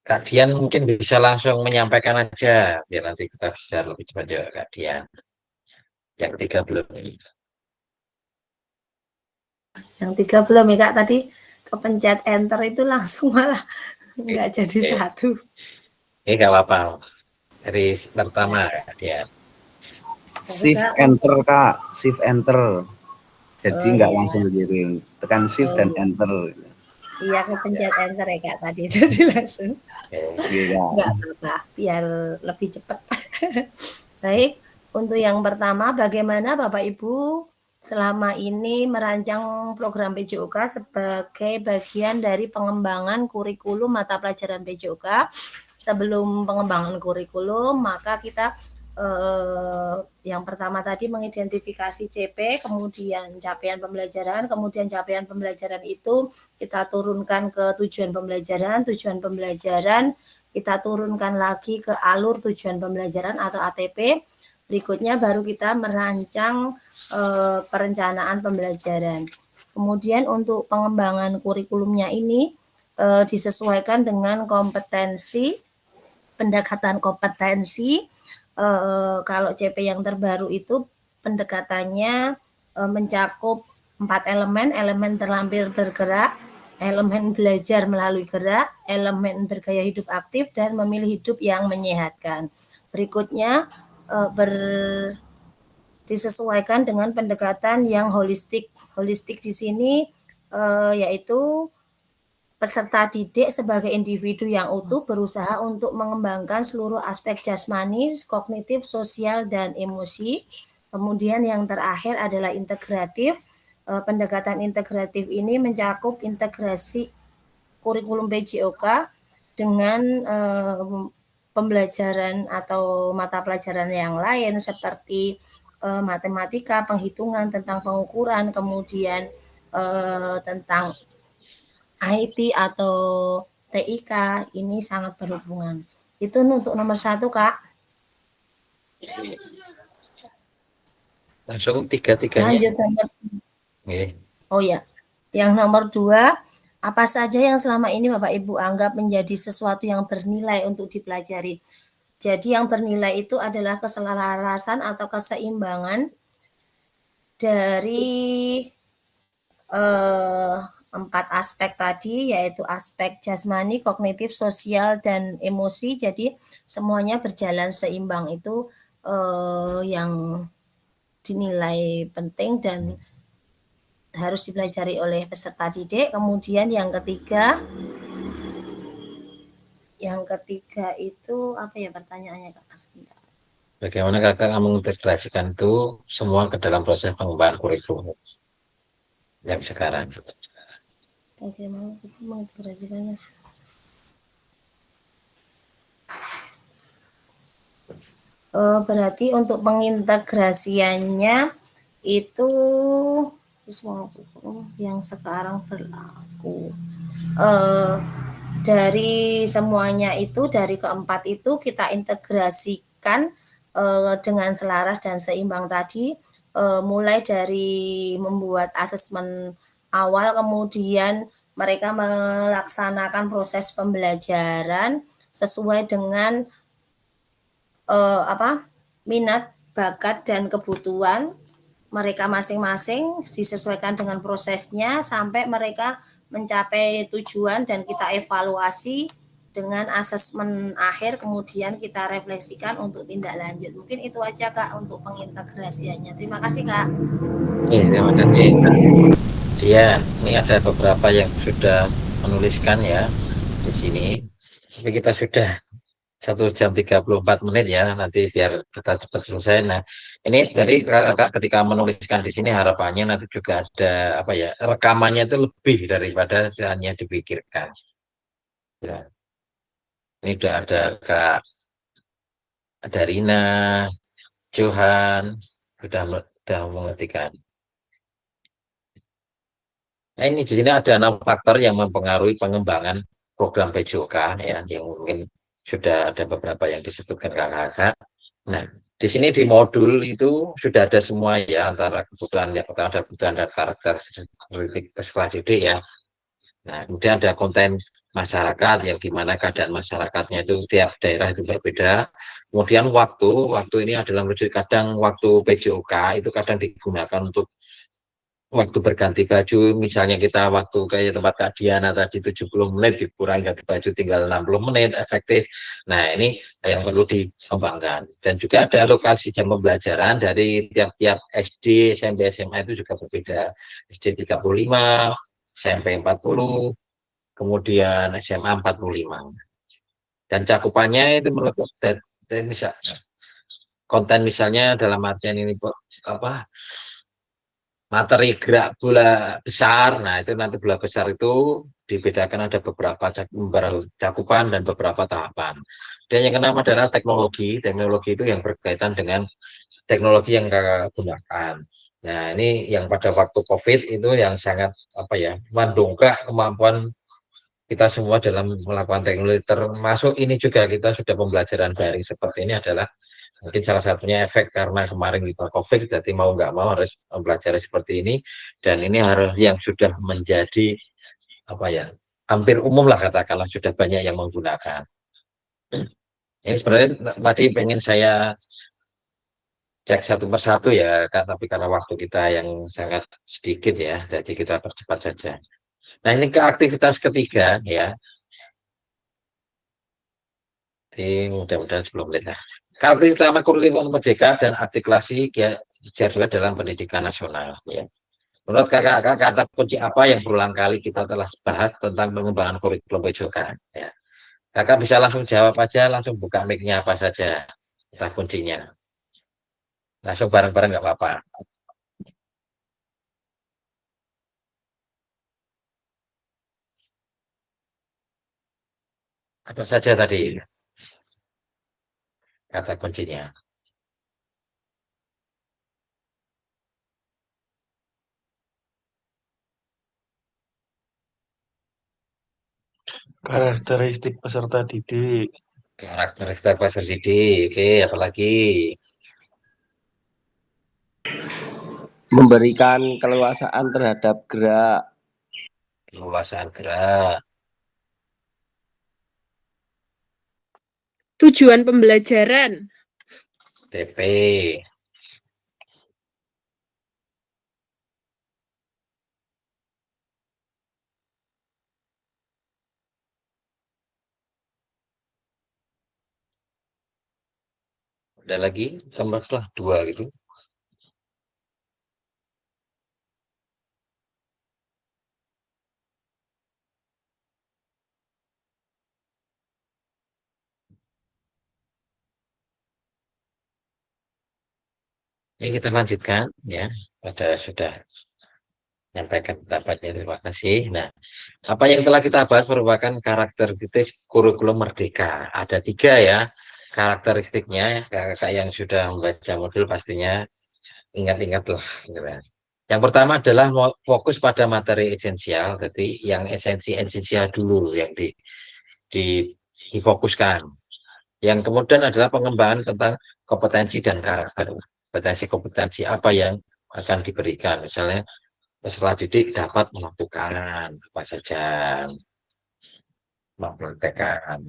Kak Dian mungkin bisa langsung menyampaikan aja, biar nanti kita bisa lebih cepat juga Kak Dian. Yang 3 belum ini. Yang 3 belum ya Kak, tadi kepencet enter itu langsung malah nggak jadi Oke. satu. Ini nggak apa-apa. Dari pertama Kak Dian. Shift enter Kak, shift enter. Jadi Oh, nggak iya. langsung dikirim, tekan shift dan enter. Iya, kepencet enter ya Kak tadi, jadi langsung. Iya. Nggak apa-apa, biar lebih cepat. Baik, untuk yang pertama, bagaimana Bapak Ibu selama ini merancang program PJOK sebagai bagian dari pengembangan kurikulum mata pelajaran PJOK? Sebelum pengembangan kurikulum, maka kita Yang pertama tadi mengidentifikasi CP, kemudian capaian pembelajaran, kemudian capaian pembelajaran itu kita turunkan ke tujuan pembelajaran kita turunkan lagi ke alur tujuan pembelajaran atau ATP. Berikutnya baru kita merancang perencanaan pembelajaran. Kemudian untuk pengembangan kurikulumnya ini disesuaikan dengan kompetensi, pendekatan kompetensi. Kalau CP yang terbaru itu pendekatannya mencakup 4 elemen terlampir bergerak, elemen belajar melalui gerak, elemen bergaya hidup aktif, dan memilih hidup yang menyehatkan. Berikutnya disesuaikan dengan pendekatan yang holistik. Holistik di sini yaitu peserta didik sebagai individu yang utuh berusaha untuk mengembangkan seluruh aspek jasmani, kognitif, sosial, dan emosi. Kemudian yang terakhir adalah integratif. Pendekatan integratif ini mencakup integrasi kurikulum PJOK dengan pembelajaran atau mata pelajaran yang lain seperti matematika, penghitungan, tentang pengukuran, kemudian tentang IT atau TIK, ini sangat berhubungan. Itu untuk nomor 1, Kak. Langsung tiga-tiganya. Lanjut nomor. Oh ya, yang nomor 2, apa saja yang selama ini Bapak Ibu anggap menjadi sesuatu yang bernilai untuk dipelajari? Jadi yang bernilai itu adalah keselarasan atau keseimbangan dari 4 aspek tadi, yaitu aspek jasmani, kognitif, sosial, dan emosi. Jadi semuanya berjalan seimbang, itu yang dinilai penting dan harus dipelajari oleh peserta didik. Kemudian yang ketiga itu apa ya pertanyaannya, Kak? Bagaimana Kakak mengintegrasikan itu semua ke dalam proses pengembangan kurikulum yang sekarang? Bagaimana kita mengintegrasikannya? Berarti untuk pengintegrasiannya itu yang sekarang berlaku. Dari semuanya itu, dari keempat itu kita integrasikan dengan selaras dan seimbang tadi, mulai dari membuat asesmen awal, kemudian mereka melaksanakan proses pembelajaran sesuai dengan minat, bakat, dan kebutuhan mereka masing-masing, disesuaikan dengan prosesnya sampai mereka mencapai tujuan dan kita evaluasi dengan asesmen akhir, kemudian kita refleksikan untuk tindak lanjut. Mungkin itu aja, Kak, untuk pengintegrasiannya. Terima kasih, Kak. Terima kasih, Kak. Ya, ini ada beberapa yang sudah menuliskan ya di sini. Tapi kita sudah 1 jam 34 menit ya, nanti biar kita cepat selesai. Nah, ini tadi Kakak ketika menuliskan di sini harapannya nanti juga ada rekamannya itu lebih daripada hanya dipikirkan. Ya. Ini sudah ada Kak Rina, Johan, sudah mengertikan. Nah, ini di sini ada 6 faktor yang mempengaruhi pengembangan program PJOK ya, yang mungkin sudah ada beberapa yang disebutkan Kakak. Nah, di sini di modul itu sudah ada semua ya, antara kebutuhan yang pertama ada kebutuhan dan karakteristik peserta didik ya. Nah, kemudian ada konten masyarakat, yang gimana keadaan masyarakatnya itu setiap daerah itu berbeda. Kemudian waktu ini adalah kadang waktu PJOK itu kadang digunakan untuk waktu berganti baju, misalnya kita waktu kayak tempat Kak Diana tadi 70 menit dikurangi ganti baju tinggal 60 menit efektif. Nah, ini yang perlu dikembangkan. Dan juga ada alokasi jam pembelajaran dari tiap-tiap SD, SMP, SMA itu juga berbeda. SD 35, SMP 40, kemudian SMA 45. Dan cakupannya itu melekat konten misalnya dalam artian ini materi gerak bola besar. Nah, itu nanti bola besar itu dibedakan ada beberapa cakupan dan beberapa tahapan. Dan yang keenam adalah teknologi. Teknologi itu yang berkaitan dengan teknologi yang kakak gunakan. Nah, ini yang pada waktu COVID itu yang sangat mendongkrak kemampuan kita semua dalam melakukan teknologi, termasuk ini juga kita sudah pembelajaran daring seperti ini adalah mungkin salah satunya efek karena kemarin kita COVID, jadi mau nggak mau harus mempelajari seperti ini, dan ini harus yang sudah menjadi hampir umum lah katakanlah, sudah banyak yang menggunakan. Ini sebenarnya tadi pengen saya cek satu persatu ya Kak, tapi karena waktu kita yang sangat sedikit ya, jadi kita percepat saja. Nah, ini ke aktivitas ketiga ya. Mudah-mudahan 10 menit lah. Aktivitas utama kurikulum merdeka dan artikulasi jadwal dalam pendidikan nasional ya. Menurut kakak, kata kunci apa yang berulang kali kita telah bahas tentang pengembangan kurikulum PJOK ya. Kakak bisa langsung jawab aja, langsung buka mic-nya apa saja kata kuncinya. Langsung bareng-bareng nggak apa-apa. Apa saja tadi kata kuncinya? Karakteristik peserta didik. Karakteristik peserta didik. Oke, apalagi? Memberikan keleluasaan terhadap gerak. Keleluasaan gerak. Tujuan pembelajaran. TP. Ada lagi, tambahlah 2 gitu. Ini kita lanjutkan ya, pada sudah menyampaikan pendapatnya, terima kasih. Nah, apa yang telah kita bahas merupakan karakteristik kurikulum merdeka. Ada 3 ya karakteristiknya. Kakak yang sudah membaca modul pastinya ingat-ingatlah. Yang pertama adalah fokus pada materi esensial, jadi yang esensial dulu yang difokuskan. Yang kemudian adalah pengembangan tentang kompetensi dan karakter. Kompetensi apa yang akan diberikan, misalnya peserta didik dapat melakukan apa saja, mempraktekkan.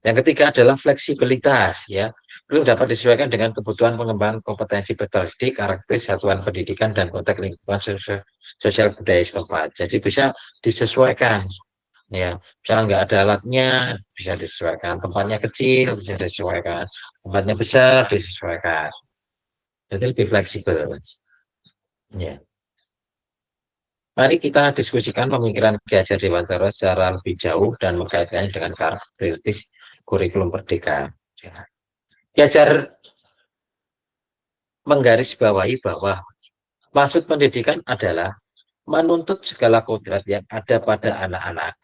Yang ketiga adalah fleksibilitas ya, belum dapat disesuaikan dengan kebutuhan pengembangan kompetensi peserta didik, karakter satuan pendidikan dan konteks lingkungan sosial budaya setempat. Jadi bisa disesuaikan ya, misalnya nggak ada alatnya bisa disesuaikan, tempatnya kecil bisa disesuaikan, tempatnya besar disesuaikan. Jadi lebih fleksibel ya. Mari kita diskusikan pemikiran Ki Hajar Dewantara secara lebih jauh dan mengkaitkannya dengan karakteristik kurikulum merdeka. Ki Hajar menggarisbawahi bahwa maksud pendidikan adalah menuntut segala kodrat yang ada pada anak-anak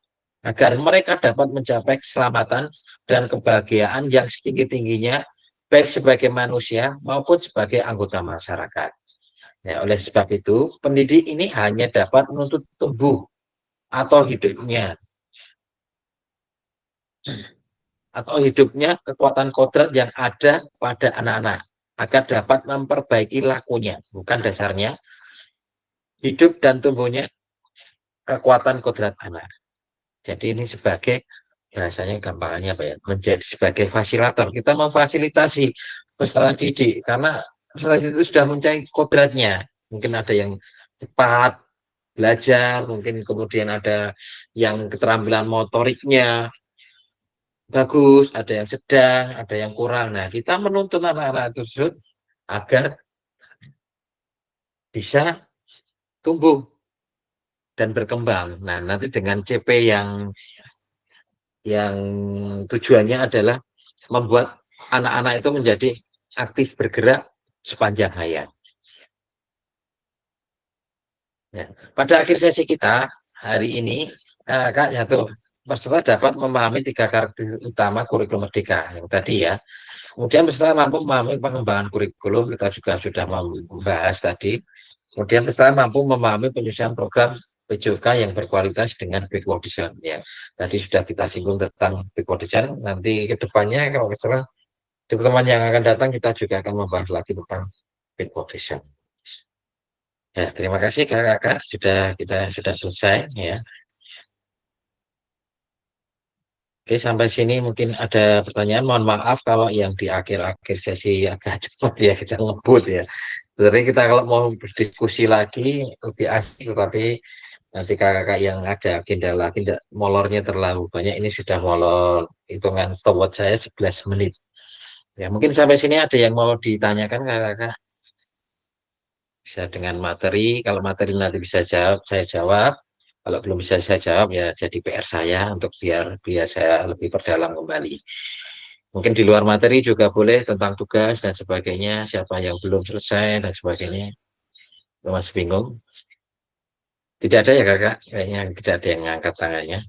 agar mereka dapat mencapai keselamatan dan kebahagiaan yang setinggi-tingginya, baik sebagai manusia maupun sebagai anggota masyarakat. Ya, oleh sebab itu, pendidik ini hanya dapat menuntut tumbuh atau hidupnya kekuatan kodrat yang ada pada anak-anak agar dapat memperbaiki lakunya, bukan dasarnya hidup dan tumbuhnya kekuatan kodrat anak. Jadi ini sebagai bahasanya gampangnya menjadi sebagai fasilitator. Kita memfasilitasi peserta didik karena peserta itu sudah mencari kodratnya. Mungkin ada yang cepat belajar, mungkin kemudian ada yang keterampilan motoriknya bagus, ada yang sedang, ada yang kurang. Nah, kita menuntut anak-anak tersebut agar bisa tumbuh dan berkembang. Nah, nanti dengan CP yang tujuannya adalah membuat anak-anak itu menjadi aktif bergerak sepanjang hayat. Ya. Pada akhir sesi kita hari ini, Kak, ya tuh peserta dapat memahami 3 karakteristik utama kurikulum merdeka yang tadi ya. Kemudian peserta mampu memahami pengembangan kurikulum, kita juga sudah membahas tadi. Kemudian peserta mampu memahami penyusunan program PJOK yang berkualitas dengan backward design. Ya, tadi sudah kita singgung tentang backward design. Nanti ke depannya kalau misalnya di pertemuan yang akan datang kita juga akan membahas lagi tentang backward design. Ya, terima kasih kakak-kakak, kita sudah selesai ya. Oke, sampai sini mungkin ada pertanyaan. Mohon maaf kalau yang di akhir-akhir sesi agak cepat ya, kita ngebut ya. Jadi kita kalau mau berdiskusi lagi lebih asik, tapi nanti kakak-kakak yang ada agenda lagi tidak molornya terlalu banyak. Ini sudah molor, hitungan stopwatch saya 11 menit. Ya, mungkin sampai sini ada yang mau ditanyakan kakak-kakak. Bisa dengan materi, kalau materi nanti bisa jawab, saya jawab. Kalau belum bisa saya jawab ya jadi PR saya untuk biar saya lebih perdalam kembali. Mungkin di luar materi juga boleh tentang tugas dan sebagainya, siapa yang belum selesai dan sebagainya. Masih bingung? Tidak ada ya kakak? Kayaknya tidak ada yang ngangkat tangannya.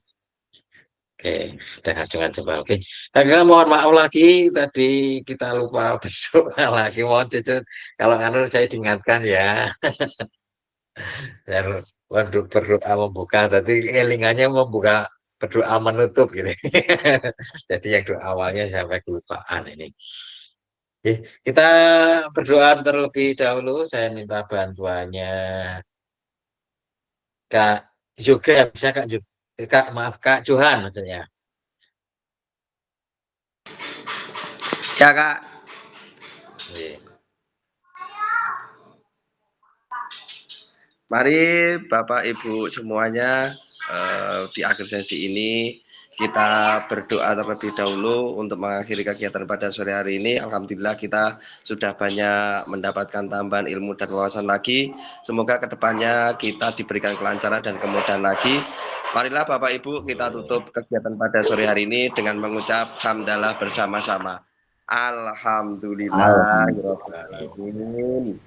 Oke, sudah ngacungan coba. Oke, kakak mohon maaf lagi tadi kita lupa berdoa lagi. Mohon cucut kalau anu saya diingatkan ya. Saya berdoa membuka, tadi elingannya membuka berdoa menutup gitu. Jadi yang doa awalnya sampai kelupaan ini. Oke, kita berdoa terlebih dahulu. Saya minta bantuannya Kak Yoga, bisa Kak Yoga. Kak, maaf Kak Johan maksudnya. Ya Kak. Oke. Mari Bapak Ibu semuanya di akhir sesi ini kita berdoa terlebih dahulu untuk mengakhiri kegiatan pada sore hari ini. Alhamdulillah kita sudah banyak mendapatkan tambahan ilmu dan wawasan lagi. Semoga kedepannya kita diberikan kelancaran dan kemudahan lagi. Marilah Bapak Ibu kita tutup kegiatan pada sore hari ini dengan mengucap hamdalah bersama-sama. Alhamdulillahirrahmanirrahim.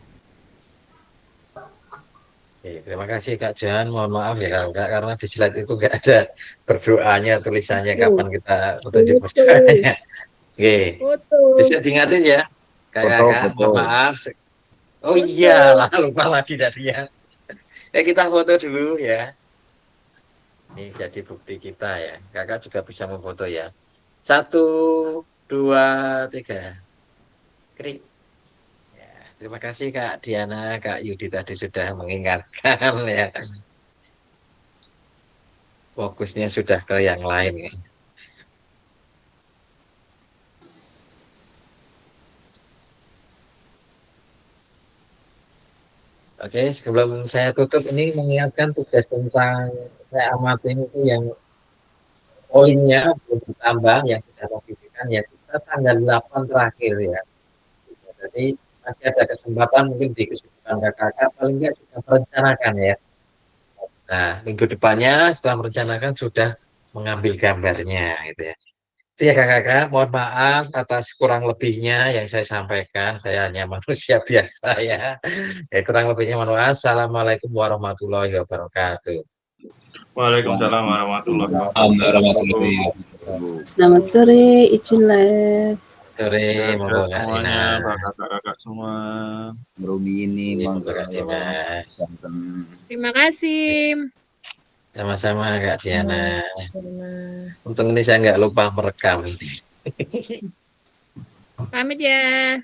Oke, terima kasih Kak Johan. Mohon maaf ya kalau Kak, karena di slide itu nggak ada berdoanya, tulisannya kapan kita petunjuk berdoanya. Oke, bisa diingatin ya Kakak. Mohon maaf. Oh iya, lupa lagi tadinya. Kita foto dulu ya. Ini jadi bukti kita ya. Kakak juga bisa memfoto ya. 1, 2, 3. Klik. Terima kasih Kak Diana, Kak Yudi tadi sudah mengingatkan ya. Fokusnya sudah ke yang lain ya. Oke, sebelum saya tutup ini mengingatkan tugas tentang saya amatin itu yang poinnya belum ditambah yang sudah notifikan ya kita tanggal 8 terakhir ya. Jadi masih ada kesempatan mungkin di kesulitan kakak paling nggak sudah merencanakan ya. Nah, minggu depannya setelah merencanakan sudah mengambil gambarnya gitu ya. Itu ya kakak-kakak, mohon maaf atas kurang lebihnya yang saya sampaikan. Saya hanya manusia biasa ya. Kurang lebihnya mohon maaf. Assalamualaikum warahmatullahi wabarakatuh. Waalaikumsalam warahmatullahi wabarakatuh. Selamat sore, izin live. Sore, monggo Kak semuanya, Rina. kakak-kakak semua. Rumi ini Terima kasih Mas. Terima kasih. Sama-sama Kak Diana. Untung ini saya nggak lupa merekam ini. Pamit ya.